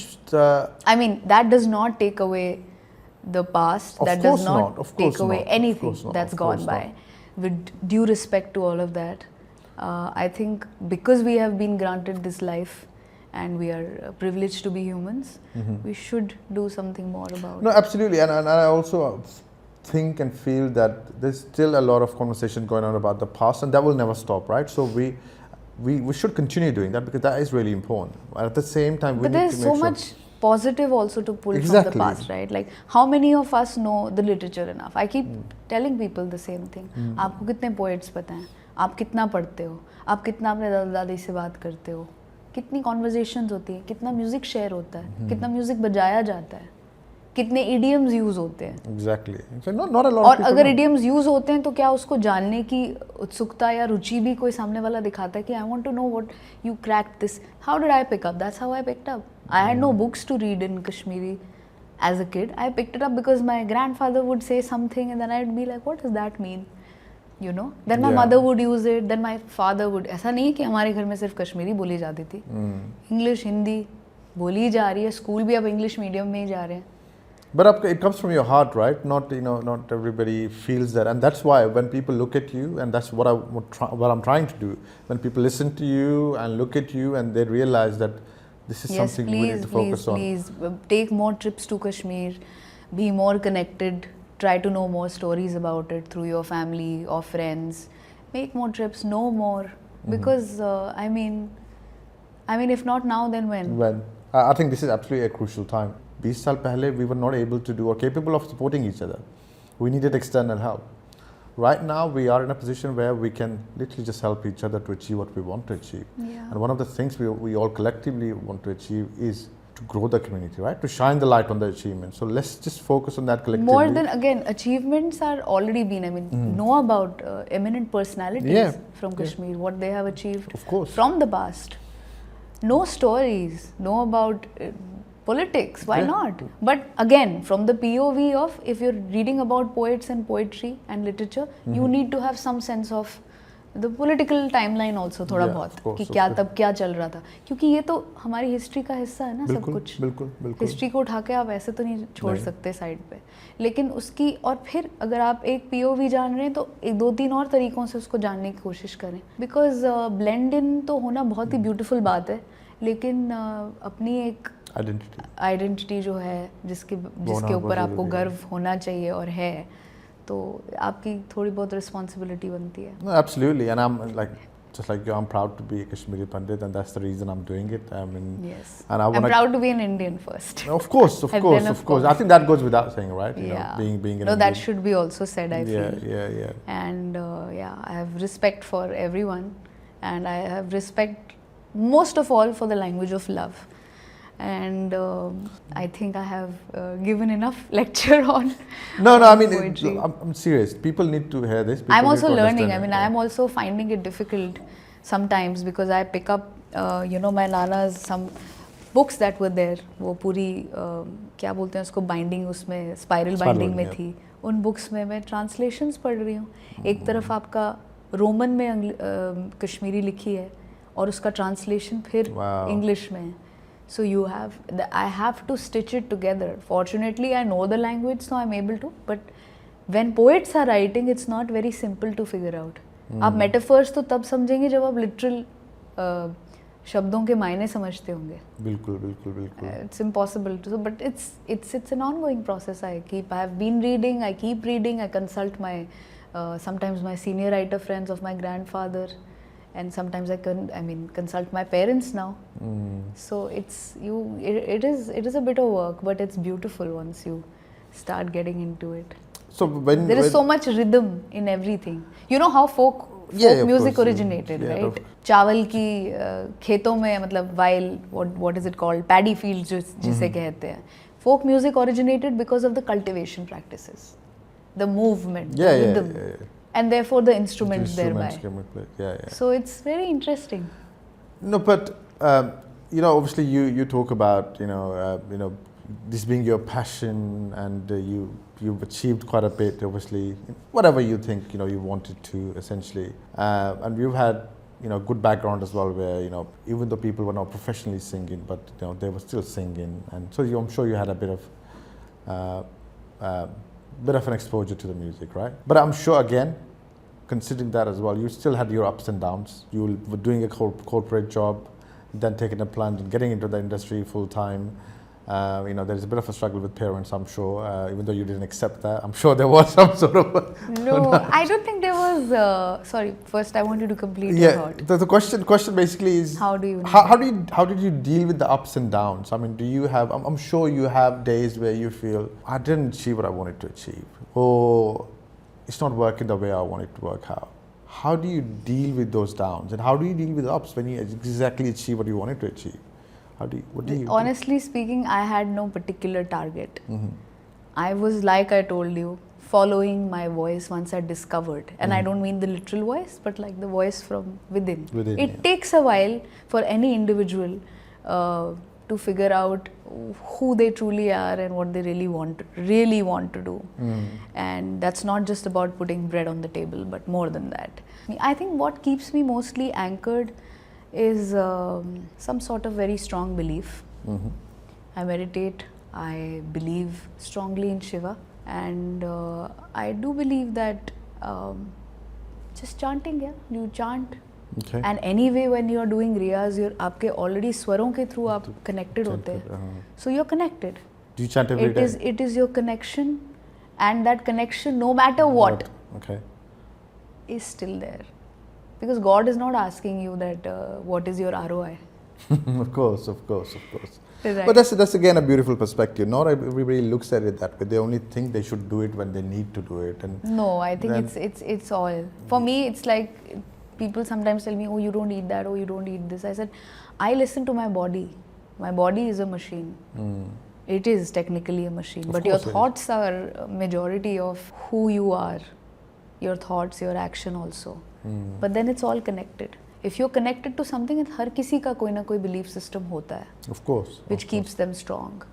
I mean, that does not take away the past, that does not take away anything that's gone by. With due respect to all of that, I think because we have been granted this life and we are privileged to be humans, we should do something more about it. No, absolutely. And I also think and feel that there's still a lot of conversation going on about the past, and that will never stop, right? So we should continue doing that, because that is really important. At the same time, we need to make sure. But there's so much positive also to pull from the past, right? Like, how many of us know the literature enough? I keep telling people the same thing. आपको कितने poets पता हैं? आप कितना पढ़ते हो? आप कितना अपने दादा दादी से बात करते हो? कितनी conversations होती है? कितना music share होता है? कितना music बजाया जाता है? कितने idioms use होते हैं? Exactly. So not a lot और of people अगर know. idioms use होते हैं तो क्या उसको जानने की उत्सुकता या रुचि भी कोई सामने वाला दिखाता है कि I want to know what you cracked this. How did I pick up? That's how I picked up. I had no books to read in Kashmiri as a kid. I picked it up because my grandfather would say something and then I'd be like, what does that mean? You know? Then my mother would use it, then my father would. ऐसा नहीं है कि हमारे घर में सिर्फ कश्मीरी बोली जाती थी. English, Hindi बोली जा रही है. School भी अब English medium में ही जा रहे हैं. But it comes from your heart, right? Not, you know, not everybody feels that, and that's why when people look at you, and that's what I'm trying to do. When people listen to you and look at you, and they realize that this is something we need to focus on. Please, take more trips to Kashmir, be more connected, try to know more stories about it through your family or friends. Make more trips, know more, because I mean, if not now, then when? When? I think this is absolutely a crucial time. 20 साल पहले we were not able to do or capable of supporting each other. We needed external help. Right now we are in a position where we can literally just help each other to achieve what we want to achieve. Yeah. And one of the things we all collectively want to achieve is to grow the community, right? To shine the light on the achievements. So let's just focus on that collectively. More than, again, achievements are already been, I mean, know about eminent personalities from Kashmir, what they have achieved from the past. Know stories, know about politics, why not? But again, from the POV of, if you're reading about poets and poetry and literature, you need to have some sense of the political timeline also, थोड़ा बहुत कि क्या तब क्या चल रहा था, क्योंकि ये तो हमारी हिस्ट्री का हिस्सा है ना सब कुछ. बिल्कुल. हिस्ट्री को उठा के आप ऐसे तो नहीं छोड़ सकते साइड पे, लेकिन उसकी, और फिर अगर आप एक POV जान रहे हैं तो एक 2-3 और तरीकों से उसको जानने की कोशिश करें, बिकॉज ब्लेंड इन तो होना बहुत ही ब्यूटीफुल बात है, लेकिन अपनी एक आइडेंटिटी जो है जिसके ऊपर आपको गर्व होना चाहिए और है, तो आपकी थोड़ी बहुत रिस्पॉन्सिबिलिटी बनती है. No, absolutely, and I'm like, just like you, I'm proud to be a Kashmiri Pandit, and that's the reason I'm doing it. I mean, yes, and I'm proud to be an Indian first. Of course. I think that goes without saying, right? You know, being an Indian. No, that should be also said, I feel. Yeah. And I have respect for everyone, and I have respect most of all for the language of love. And I think I have given enough lecture on I mean, I'm serious. People need to hear this. I'm also learning. I mean, I'm also finding it difficult sometimes, because I pick up, my Nana's some books that were there. वो पूरी क्या बोलते हैं उसको, binding उसमें spiral binding में थी, उन बुक्स में मैं ट्रांसलेशंस पढ़ रही हूँ. एक तरफ आपका रोमन में कश्मीरी लिखी है और उसका ट्रांसलेशन फिर इंग्लिश में है. So you have, I have to stitch it together. Fortunately, I know the language, so I'm able to. But when poets are writing, it's not very simple to figure out. आप metaphors तो तब समझेंगे जब आप literal शब्दों के मायने समझते होंगे. बिल्कुल बिल्कुल बिल्कुल. It's impossible to, but it's an ongoing process. I have been reading. I keep reading. I consult my sometimes my senior writer friends of my grandfather. And sometimes I consult my parents now. So it is a bit of work, but it's beautiful once you start getting into it. So there is so much rhythm in everything. You know how folk music originated, right? चावल की खेतों में मतलब while what is it called, paddy fields जिसे कहते हैं. Folk music originated because of the cultivation practices, the movement, the rhythm. And therefore the instruments thereby. So it's very interesting. No, but obviously you talk about this being your passion, and you've achieved quite a bit. Obviously, whatever you think you wanted to essentially, and you've had good background as well, where even though people were not professionally singing, but they were still singing, and so I'm sure you had a bit of an exposure to the music, right? But I'm sure, again, considering that as well, you still had your ups and downs. You were doing a corporate job, then taking a plunge and getting into the industry full time. There's a bit of a struggle with parents, I'm sure, even though you didn't accept that. I'm sure there was some sort of... No, I don't think there was... sorry, first I want you to complete your thought. The question basically is... How do you... How did you deal with the ups and downs? I mean, do you have... I'm sure you have days where you feel, I didn't achieve what I wanted to achieve. Or it's not working the way I want it to work out. How do you deal with those downs? And how do you deal with the ups when you exactly achieve what you wanted to achieve? What do you Honestly speaking, I had no particular target. I was, like I told you, following my voice once I discovered. And I don't mean the literal voice, but like the voice from within. It takes a while for any individual to figure out who they truly are and what they really want to do. And that's not just about putting bread on the table, but more than that. I think what keeps me mostly anchored is some sort of very strong belief. I meditate, I believe strongly in Shiva, and I do believe that just chanting, you chant. Okay. And anyway, when you are doing riyaz, आपके already स्वरों के through आप connected होते हैं. So you're connected. Do you chant every day? It is your connection, and that connection, no matter what, is still there. Because God is not asking you that what is your ROI. Of course. Right. But that's again a beautiful perspective. Not everybody looks at it that way. They only think they should do it when they need to do it. And no, I think it's all. For me, it's like people sometimes tell me, oh, you don't eat that, oh, you don't eat this. I said, I listen to my body. My body is a machine. It is technically a machine. But your thoughts are a majority of who you are. Your thoughts, your action also. But then it's all connected. If you're connected to something, हर किसी का कोई ना कोई belief system होता है. Of course. Which keeps them strong.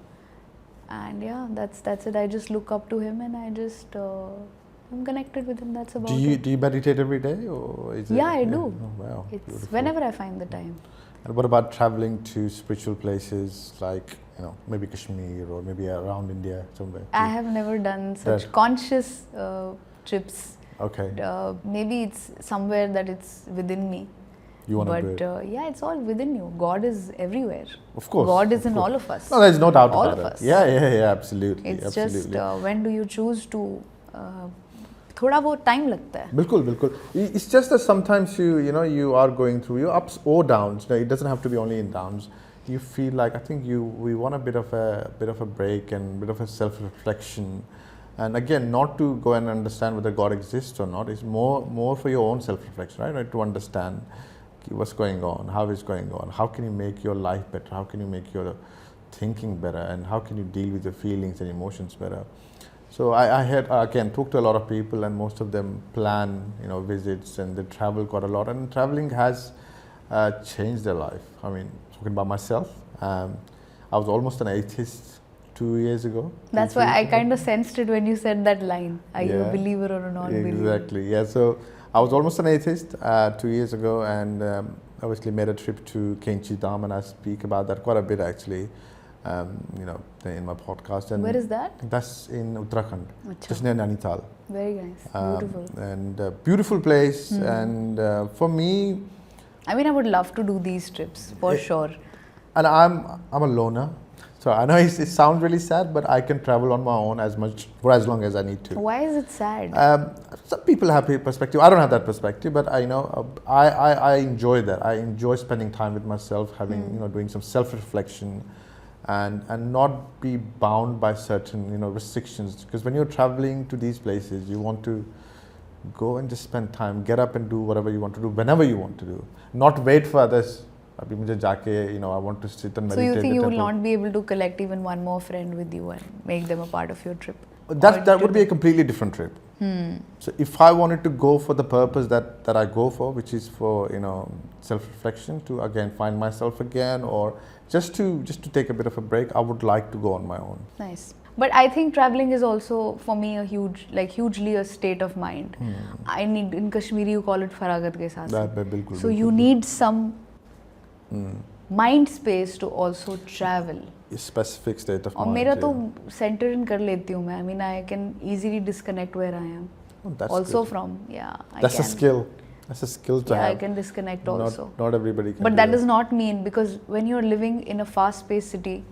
And yeah, that's it. I just look up to him and I just I'm connected with him. That's about it. Do you meditate every day, or is it? Yeah, I do. Oh, wow. It's beautiful. Whenever I find the time. And what about traveling to spiritual places like maybe Kashmir or maybe around India somewhere? I have never done such conscious trips. Okay. Maybe it's somewhere that it's within me. You want to do it? Yeah, it's all within you. God is everywhere. Of course. God is in all of us. No, there's no doubt all about of it. us. Yeah, absolutely. It's just when do you choose to थोड़ा बहुत time लगता है. बिल्कुल. It's just that sometimes you are going through your ups or downs. It doesn't have to be only in downs. You feel like I think we want a bit of a break and a bit of a self-reflection. And again, not to go and understand whether God exists or not. It's more for your own self-reflection, right? To understand what's going on, how it's going on, how can you make your life better, how can you make your thinking better, and how can you deal with your feelings and emotions better. So I had again talked to a lot of people, and most of them plan visits and they travel quite a lot, and traveling has changed their life. I mean, talking about myself, I was almost an atheist 2 years ago. That's why I kind of sensed it when you said that line. Are you a believer or a non-believer? Exactly. Yeah. So I was almost an atheist 2 years ago, and obviously made a trip to Kenchi Dham, and I speak about that quite a bit actually. In my podcast. And where is that? That's in Uttarakhand, just near Nainital. Very nice, beautiful. And beautiful place. And for me, I mean, I would love to do these trips for sure. And I'm a loner, so I know it sounds really sad, but I can travel on my own for as long as I need to. Why is it sad? Some people have a perspective. I don't have that perspective, but I enjoy that. I enjoy spending time with myself, having doing some self-reflection. And not be bound by certain restrictions, because when you're traveling to these places, you want to go and just spend time, get up and do whatever you want to do whenever you want to do, not wait for others. I want to sit and meditate. So you think you will not be able to collect even one more friend with you and make them a part of your trip? That would be a completely different trip. So if I wanted to go for the purpose that I go for, which is for self-reflection, to again find myself again, or just to take a bit of a break, I would like to go on my own. Nice. But I think traveling is also for me hugely a state of mind. I need, in Kashmiri you call it faragat ke saath. So you need some mind space to also travel. A specific state of mind. और मेरा तो center in कर लेती हूँ मैं. I mean, I can easily disconnect where I am. Oh, that's also good. from That's a skill. That's a skill to have. Yeah, I can disconnect also. Not everybody can. But that does not mean, because when you're living in a fast-paced city,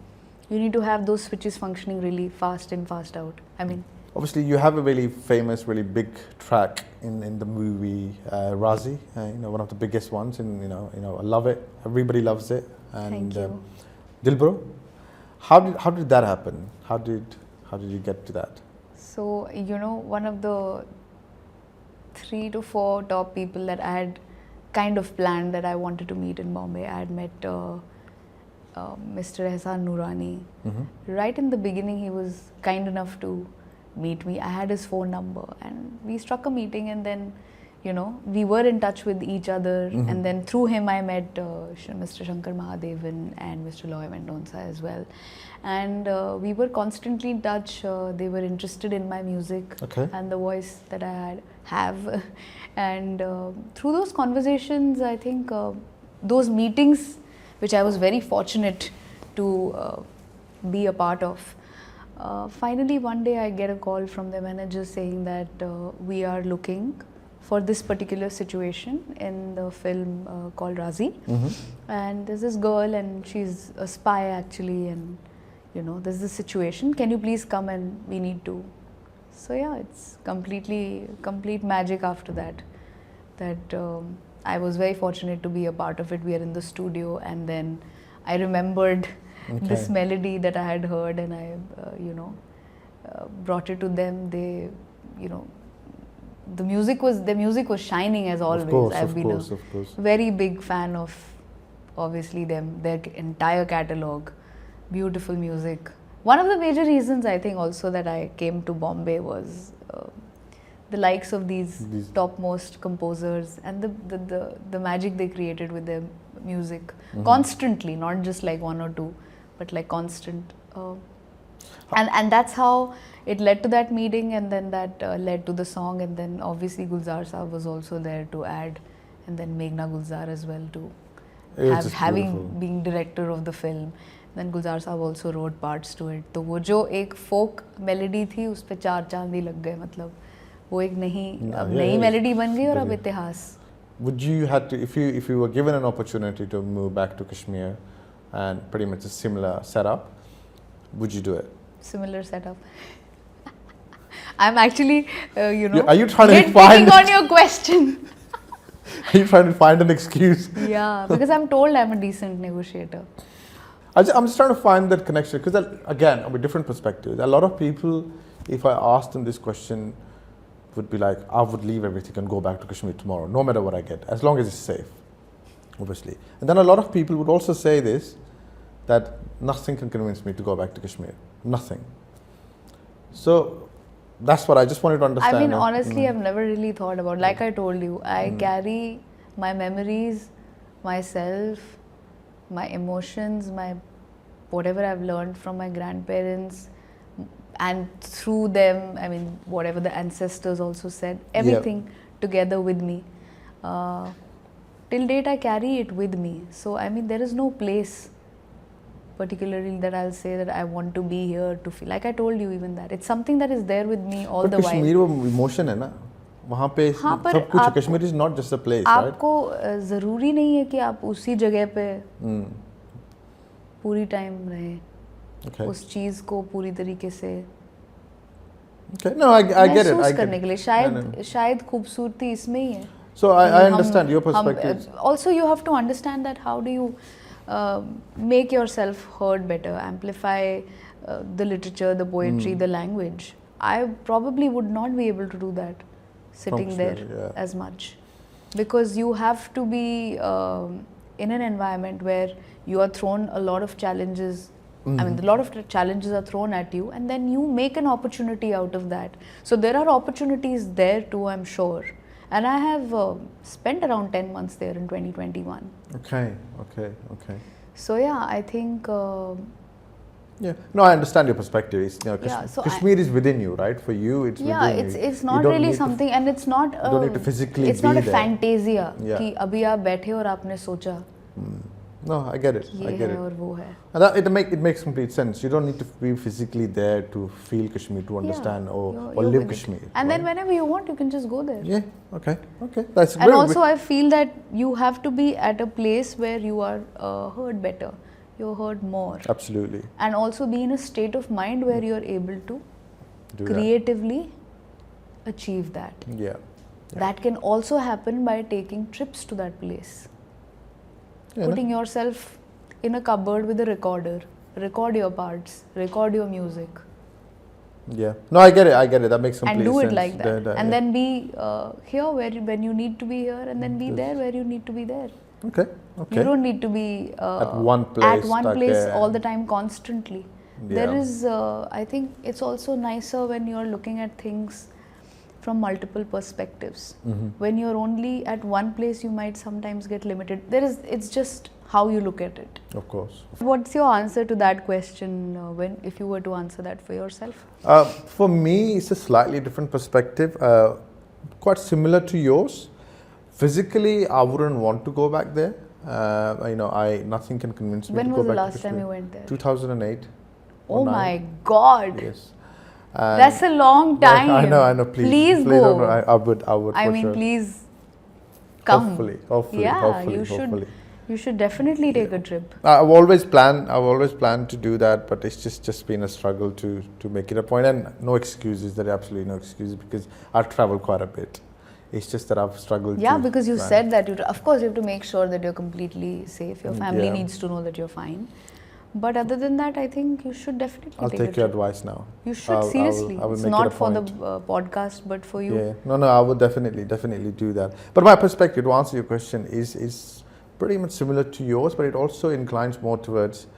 you need to have those switches functioning really fast in, fast out. I mean, obviously you have a really famous, really big track in the movie Raazi. One of the biggest ones. And I love it. Everybody loves it. And thank you. Dilbro, how did that happen? How did you get to that? So one of the 3 to 4 top people that I had kind of planned that I wanted to meet in Bombay. I had met Mr. Ehsan Noorani. Right in the beginning, he was kind enough to meet me. I had his phone number, and we struck a meeting, and then we were in touch with each other. And then through him I met Mr. Shankar Mahadevan and Mr. Loy Mendonca as well. And we were constantly in touch. They were interested in my music and the voice that I have. And through those conversations, I think those meetings, which I was very fortunate to be a part of, finally one day I get a call from the manager saying that we are looking for this particular situation in the film called Raazi. And there's this girl, and she's a spy actually, and there's this situation, can you please come, and we need to. So yeah, it's complete magic after that I was very fortunate to be a part of it. We are in the studio, and then I remembered this melody that I had heard, and I brought it to them. They the music was shining as always. I've been a very big fan of obviously their entire catalog. Beautiful music. One of the major reasons I think also that I came to Bombay was the likes of these topmost composers and the magic they created with their music constantly, not just like 1 or 2, but like constant. And that's how it led to that meeting, and then that led to the song, and then obviously Gulzar Saab was also there to add, and then Meghna Gulzar as well to being director of the film. Then Gulzar Saab also wrote parts to it. तो वो जो एक folk melody थी, उस पे 4 चांदी लग गए. मतलब वो एक नई melody बन गई और अब इतिहास. Would you had to, if you were given an opportunity to move back to Kashmir and pretty much a similar setup, would you do it? Similar setup. I'm actually, are you trying to find on your question? Are you trying to find an excuse? Yeah, because I'm told I'm a decent negotiator. I'm just trying to find that connection, because again, with different perspectives, a lot of people, if I asked them this question, would be like, I would leave everything and go back to Kashmir tomorrow, no matter what I get, as long as it's safe, obviously. And then a lot of people would also say this, that nothing can convince me to go back to Kashmir, nothing. So that's what I just wanted to understand. I mean, honestly, I've never really thought about, like I told you, I carry my memories, myself, my emotions, my whatever I've learned from my grandparents, and through them, I mean, whatever the ancestors also said, everything together with me. Till date, I carry it with me. So, I mean, there is no place particularly that I'll say that I want to be here to feel. Like I told you, even that. It's something that is there with me all the while. Kashmir वो emotion है ना, वहाँ पे सब कुछ. Kashmir is not just a place, right? आपको ज़रूरी नहीं है कि आप उसी जगह पे पूरी टाइम रहें. उस चीज़ को पूरी तरीके से महसूस करने के लिए शायद खूबसूरती इसमें ही है. So I understand your perspective. Also, you have to understand that how do you make yourself heard better, amplify the literature, the poetry, the language. I probably would not be able to do that sitting there as much, because you have to be in an environment where you are thrown a lot of challenges. I mean, a lot of challenges are thrown at you, and then you make an opportunity out of that. So there are opportunities there too, I'm sure. And I have spent around 10 months there in 2021. Okay. So yeah, I think... No, I understand your perspective. It's, Kashmir is within you, right? For you, it's within you. It's not really something, and it's not... you don't need to physically it's not a there. fantasia कि अभी आप बैठे और आपने सोचा. No, I get it. ये है और वो है. And it makes complete sense. You don't need to be physically there to feel Kashmir, to understand or live Kashmir. And then whenever you want, you can just go there. Yeah, okay. That's and also I feel that you have to be at a place where you are heard better. You're heard more. Absolutely. And also be in a state of mind where you're able to creatively achieve that. Yeah. That can also happen by taking trips to that place. Putting yourself in a cupboard with a recorder, record your parts, record your music. Yeah. No, I get it. That makes complete sense. And do it like that. And then be here when you need to be here, and then be there where you need to be there. Okay. You don't need to be at one place all the time constantly. There is, I think it's also nicer when you're looking at things from multiple perspectives. When you're only at one place, you might sometimes get limited. It's just how you look at it. Of course. What's your answer to that question if you were to answer that for yourself? For me, it's a slightly different perspective, quite similar to yours. Physically, I wouldn't want to go back there. Nothing can convince me to go back to Kashmir. When was the last time you went there? 2008. Oh my God. Yes. That's a long time. I know. Please go. No, I would. I mean, please come. Hopefully. You should definitely take a trip. I've always planned to do that, but it's just been a struggle to make it a point. And no excuses. There are absolutely no excuses, because I've traveled quite a bit. It's just that I've struggled. Yeah, because you said that of course you have to make sure that you're completely safe. Your family needs to know that you're fine. But other than that, I think you should definitely I'll take your advice now. You should, seriously. I will it's make not it a for point. the podcast, but for you. Yeah. No, I would definitely do that. But my perspective, to answer your question, is pretty much similar to yours, but it also inclines more towards,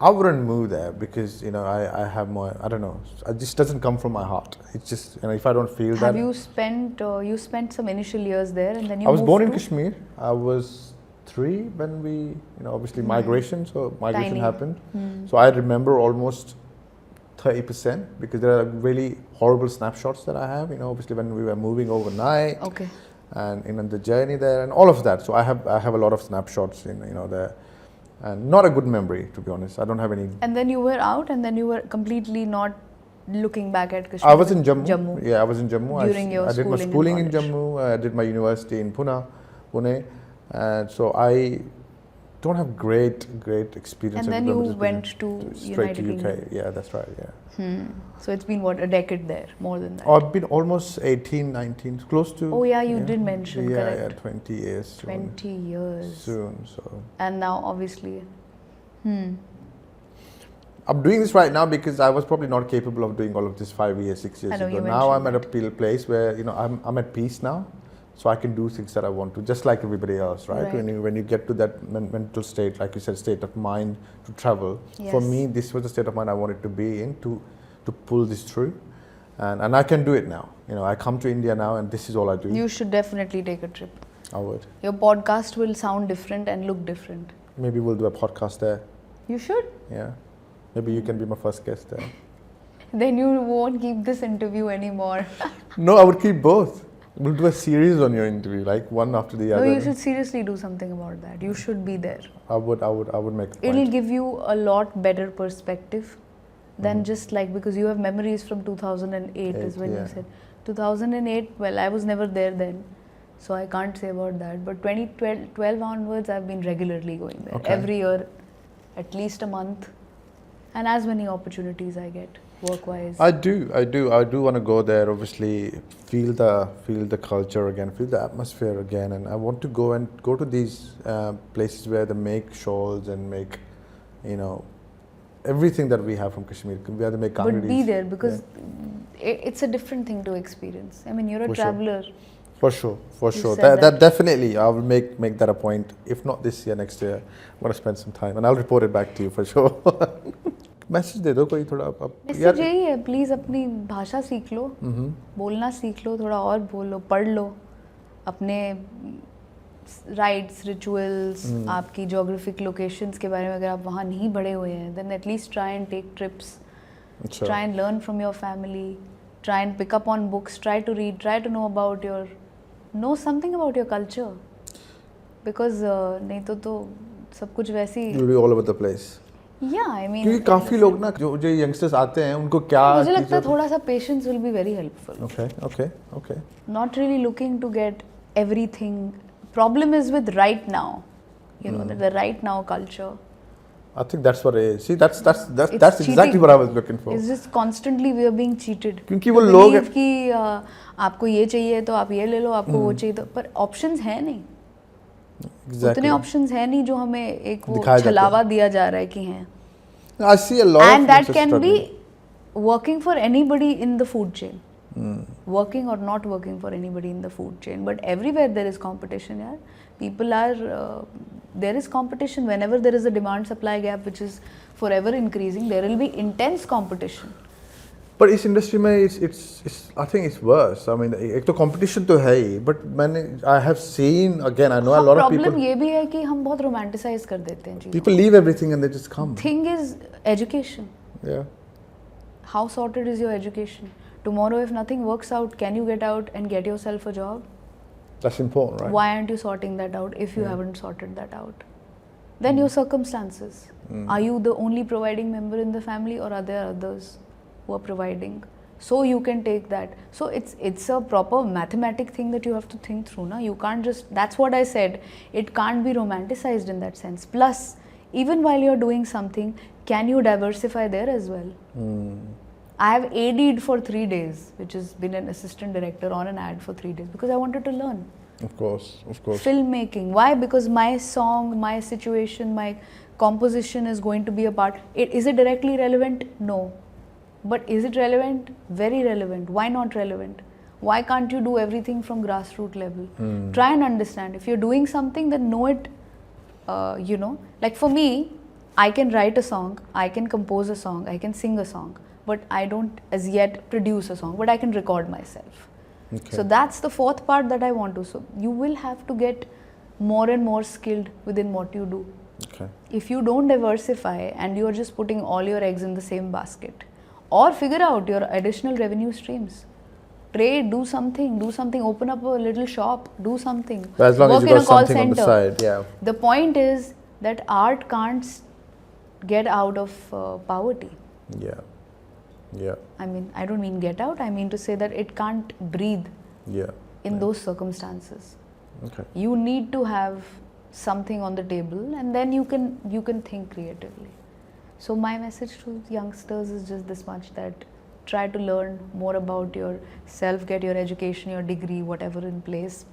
I wouldn't move there because, I have more, I don't know, it just doesn't come from my heart. It's just, if I don't feel that. Have you spent some initial years there, and then you I was moved born in to? Kashmir. I was 3 when we, obviously migration happened. So I remember almost 30%, because there are really horrible snapshots that I have, obviously when we were moving overnight. Okay. And the journey there and all of that. So I have a lot of snapshots there. And not a good memory, to be honest. I don't have any. And then you were out, and then you were completely not looking back at Kashmir. I was in Jammu. Yeah, I was in Jammu. During your I did my schooling in Jammu. I did my university in Pune. And so I don't have great experience. And then you went to straight United to UK. Kingdom. Yeah, that's right. Yeah. So it's been a decade there, more than that. I've been almost 18, 19, close to. Oh yeah, you did mention. Yeah, correct. 20 years. Soon. 20 years. Soon, so. And now, obviously. I'm doing this right now because I was probably not capable of doing all of this 5 years, 6 years ago. Now I'm at a place where I'm at peace now, so I can do things that I want to, just like everybody else, right? When you get to that mental state, like you said, state of mind to travel. Yes. For me, this was the state of mind I wanted to be in to pull this through, and I can do it now. I come to India now, and this is all I do. You should definitely take a trip. I would. Your podcast will sound different and look different. Maybe we'll do a podcast there. You should. Yeah. Maybe you can be my first guest there. Then you won't keep this interview anymore. No, I would keep both. We'll do a series on your interview, like one after the No, other. you should seriously do something about that. You should be there. I would make a It'll point. give you a lot better perspective than just like, because you have memories from 2008 is when you said. 2008, well, I was never there then, so I can't say about that. But 2012 onwards, I've been regularly going there. Okay. Every year, at least a month, and as many opportunities I get work-wise. I do want to go there. Obviously, feel the culture again, feel the atmosphere again, and I want to go to these places where they make shawls and make, you know, everything that we have from Kashmir. Where they make But be there, because it's a different thing to experience. I mean, you're a For sure. traveler. For sure. said That definitely, I will make that a point. If not this year, next year, I'm going to spend some time, and I'll report it back to you for sure. Message दे दो कोई थोड़ा message यही है, please अपनी भाषा सीख लो, बोलना सीख लो, थोड़ा और बोलो, पढ़ लो अपने राइट्स, रिचुअल्स, आपकी जोग्राफिक लोकेशंस के बारे में. अगर आप वहाँ नहीं बड़े हुए हैं, then at least try and take trips, try and learn from your family, try and pick up on books, try to read, try to know about your, know something about your culture, because नहीं तो सब कुछ वैसे ही You'll be all over the place. Yeah, I mean, क्योंकि काफी लोग ना जो यंगस्टर्स आते हैं उनको क्या मुझे लगता है थोड़ा सा patience will be very helpful. Okay. Not really looking to get everything. Problem is with right now, you know, the right now culture. I think that's what it is. See, that's It's exactly cheating. what I was looking for. It's just constantly we are being cheated. क्योंकि वो We लोग believe कि आपको ये चाहिए तो आप ये ले लो, आपको वो चाहिए तो, पर ऑप्शंस है नहीं. उतने ऑप्शंस है नहीं जो हमें एक वो छलावा दिया जा रहा है कि हैं. I see a lot And of that youngsters can struggling. be working for anybody in the food chain. Working or not working for anybody in the food chain. But everywhere there is competition, yaar. People are, there is competition. Whenever there is a demand-supply gap which is forever increasing, there will be intense competition. But इस industry में it's I think it's worse. I mean, एक तो competition तो है ही, but I have seen again, I know a lot of people. Problem ये भी है कि हम बहुत romanticize कर देते हैं चीज़ों. People leave everything and they just come. Thing is education. Yeah. How sorted is your education? Tomorrow, if nothing works out, can you get out and get yourself a job? That's important, right? Why aren't you sorting that out if you haven't sorted that out? Then your circumstances. Are you the only providing member in the family, or are there others who are providing? So you can take that. So it's a proper mathematic thing that you have to think through. Na? You can't just, that's what I said, it can't be romanticized in that sense. Plus, even while you're doing something, can you diversify there as well? I have AD'd for 3 days, which has been an assistant director on an ad for 3 days, because I wanted to learn. Of course. Filmmaking. Why? Because my song, my situation, my composition is going to be a part. Is it directly relevant? No. But is it relevant? Very relevant. Why not relevant? Why can't you do everything from grassroots level? Try and understand. If you're doing something, then know it, you know. Like for me, I can write a song, I can compose a song, I can sing a song, but I don't as yet produce a song, but I can record myself. Okay. So that's the fourth part that I want to. So you will have to get more and more skilled within what you do. Okay. If you don't diversify and you're just putting all your eggs in the same basket, or figure out your additional revenue streams. Trade, do something, open up a little shop, do something. But as long work as you in got a call something on center. the side, yeah. The point is that art can't get out of poverty. Yeah. I mean, I don't mean get out, I mean to say that it can't breathe in those circumstances. Okay. You need to have something on the table, and then you can think creatively. So my message to youngsters is just this much, that try to learn more about yourself, get your education, your degree, whatever in place.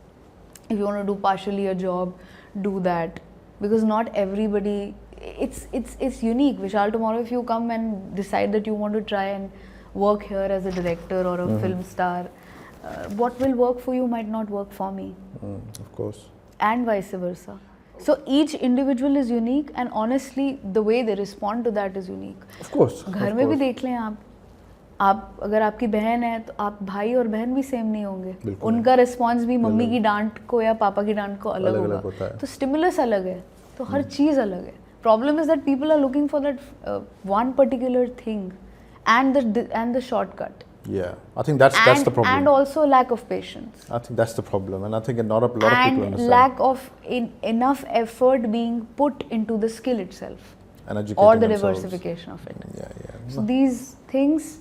If you want to do partially a job, do that, because not everybody, it's unique. Vishal, tomorrow if you come and decide that you want to try and work here as a director or a film star, what will work for you might not work for me. Of course. And vice versa. So each individual is unique, and honestly, the way they respond to that is unique. Of course. घर में भी देख लें आप अगर आपकी बहन है तो आप भाई और बहन भी सेम नहीं होंगे. उनका रिस्पॉन्स भी मम्मी की डांट को या पापा की डांट को अलग होगा. तो स्टिमुलस अलग है, तो हर चीज़ अलग है. problem is that people are looking for that one particular thing, and the shortcut. Yeah, I think that's the problem. And also lack of patience. I think that's the problem, and I think not a lot of people And understand. lack of enough effort being put into the skill itself, And educating or the themselves. diversification of it. Yeah, yeah. So these things,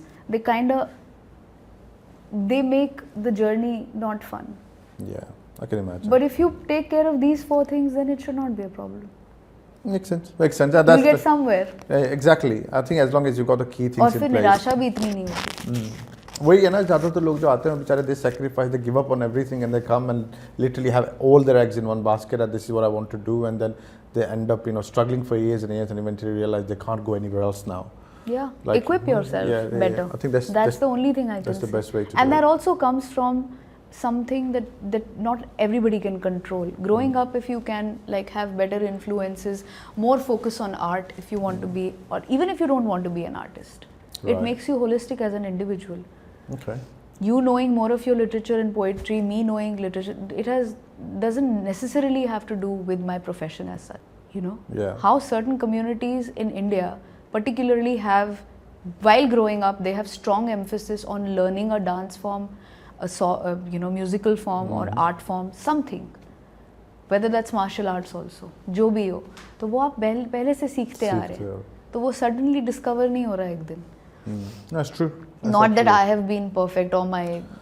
they make the journey not fun. Yeah, I can imagine. But if you take care of these 4 things, then it should not be a problem. Makes sense. Makes sense. You get somewhere. Exactly. I think as long as you got the key things और in फिर place. निराशा भी इतनी नहीं होती. वही है ना, ज़्यादातर लोग जो आते हैं बेचारे they sacrifice, they give up on everything and they come and literally have all their eggs in one basket and this is what I want to do, and then they end up struggling for years and years and eventually realize they can't go anywhere else now. Yeah, Like, equip yourself better. I think that's the only thing I can say. That's the best way to and do that it. also comes from something that not everybody can control. Growing up, if you can have better influences, more focus on art if you want to be, or even if you don't want to be an artist, Right. it makes you holistic as an individual. Okay. You knowing more of your literature and poetry, me knowing literature, doesn't necessarily have to do with my profession as such. Yeah. How certain communities in India particularly have, while growing up, they have strong emphasis on learning a dance form, musical form or art form, something, whether that's martial arts also, जो भी हो, तो वो आप पहले से सीखते आ रहे हैं, तो वो suddenly discover नहीं हो रहा एक दिन. That's true. That's Not that absolutely. I have been perfect or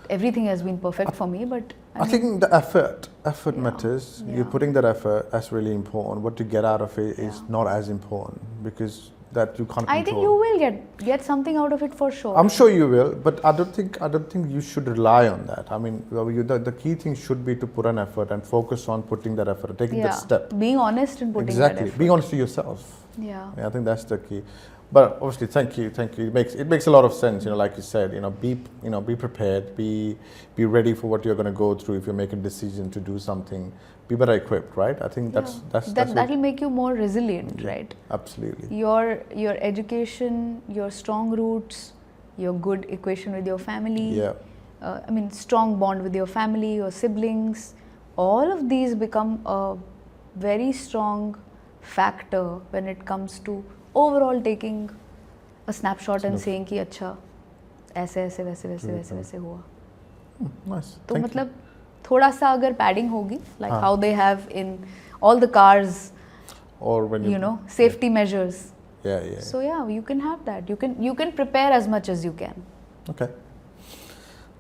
everything has been perfect for me, but I think the effort matters. Yeah. You're putting that effort, that's really important. What you get out of it is not as important because that you can't control. I think you will get something out of it for sure. I'm sure you will, but I don't think you should rely on that. I mean, the key thing should be to put an effort and focus on putting that effort, taking that step. Being honest and putting Exactly, that effort. being honest to yourself. Yeah. I think that's the key. But obviously, thank you. It makes a lot of sense. Like you said, be prepared, be ready for what you're going to go through if you're making a decision to do something. Be better equipped, right? I think that'll make you more resilient, right? Absolutely. Your education, your strong roots, your good equation with your family. Yeah. Strong bond with your family, your siblings. All of these become a very strong factor when it comes to overall taking a snapshot and saying कि अच्छा ऐसे वैसे हुआ. Nice. तो मतलब थोड़ा सा अगर padding होगी, like how they have in all the cars, or when safety measures. Yeah. So you can have that. You can prepare as much as you can. Okay.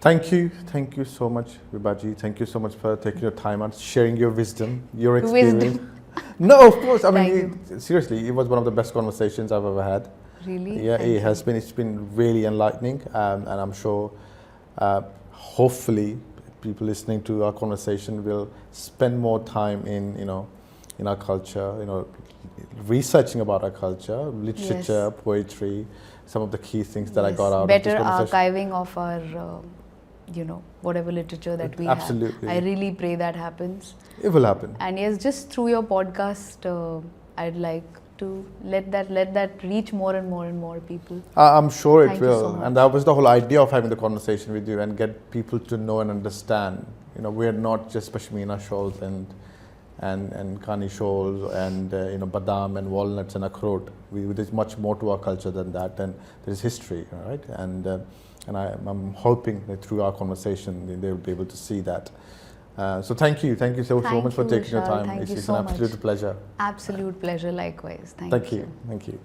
Thank you so much, Vibhaji. Thank you so much for taking your time and sharing your wisdom, your experience. No, of course. I mean, seriously, it was one of the best conversations I've ever had. Really? Yeah, it has been. It's been really enlightening, and I'm sure, hopefully, people listening to our conversation will spend more time in our culture, researching about our culture, literature, poetry, some of the key things that I got out of this better conversation. archiving of our whatever literature that we Absolutely. have. I really pray that happens. It will happen. And yes, just through your podcast, I'd like to let that reach more and more people. I'm sure it Thank you will. so much. And that was the whole idea of having the conversation with you and get people to know and understand. We're not just pashmina shawls and kani shawls and badam and walnuts and akhrot. There's much more to our culture than that, and there's history, right? And I'm hoping that through our conversation they will be able to see that. So thank you so much for taking your time. Thank you It's so an absolute much. pleasure. Absolute pleasure, likewise. Thank you. Thank you.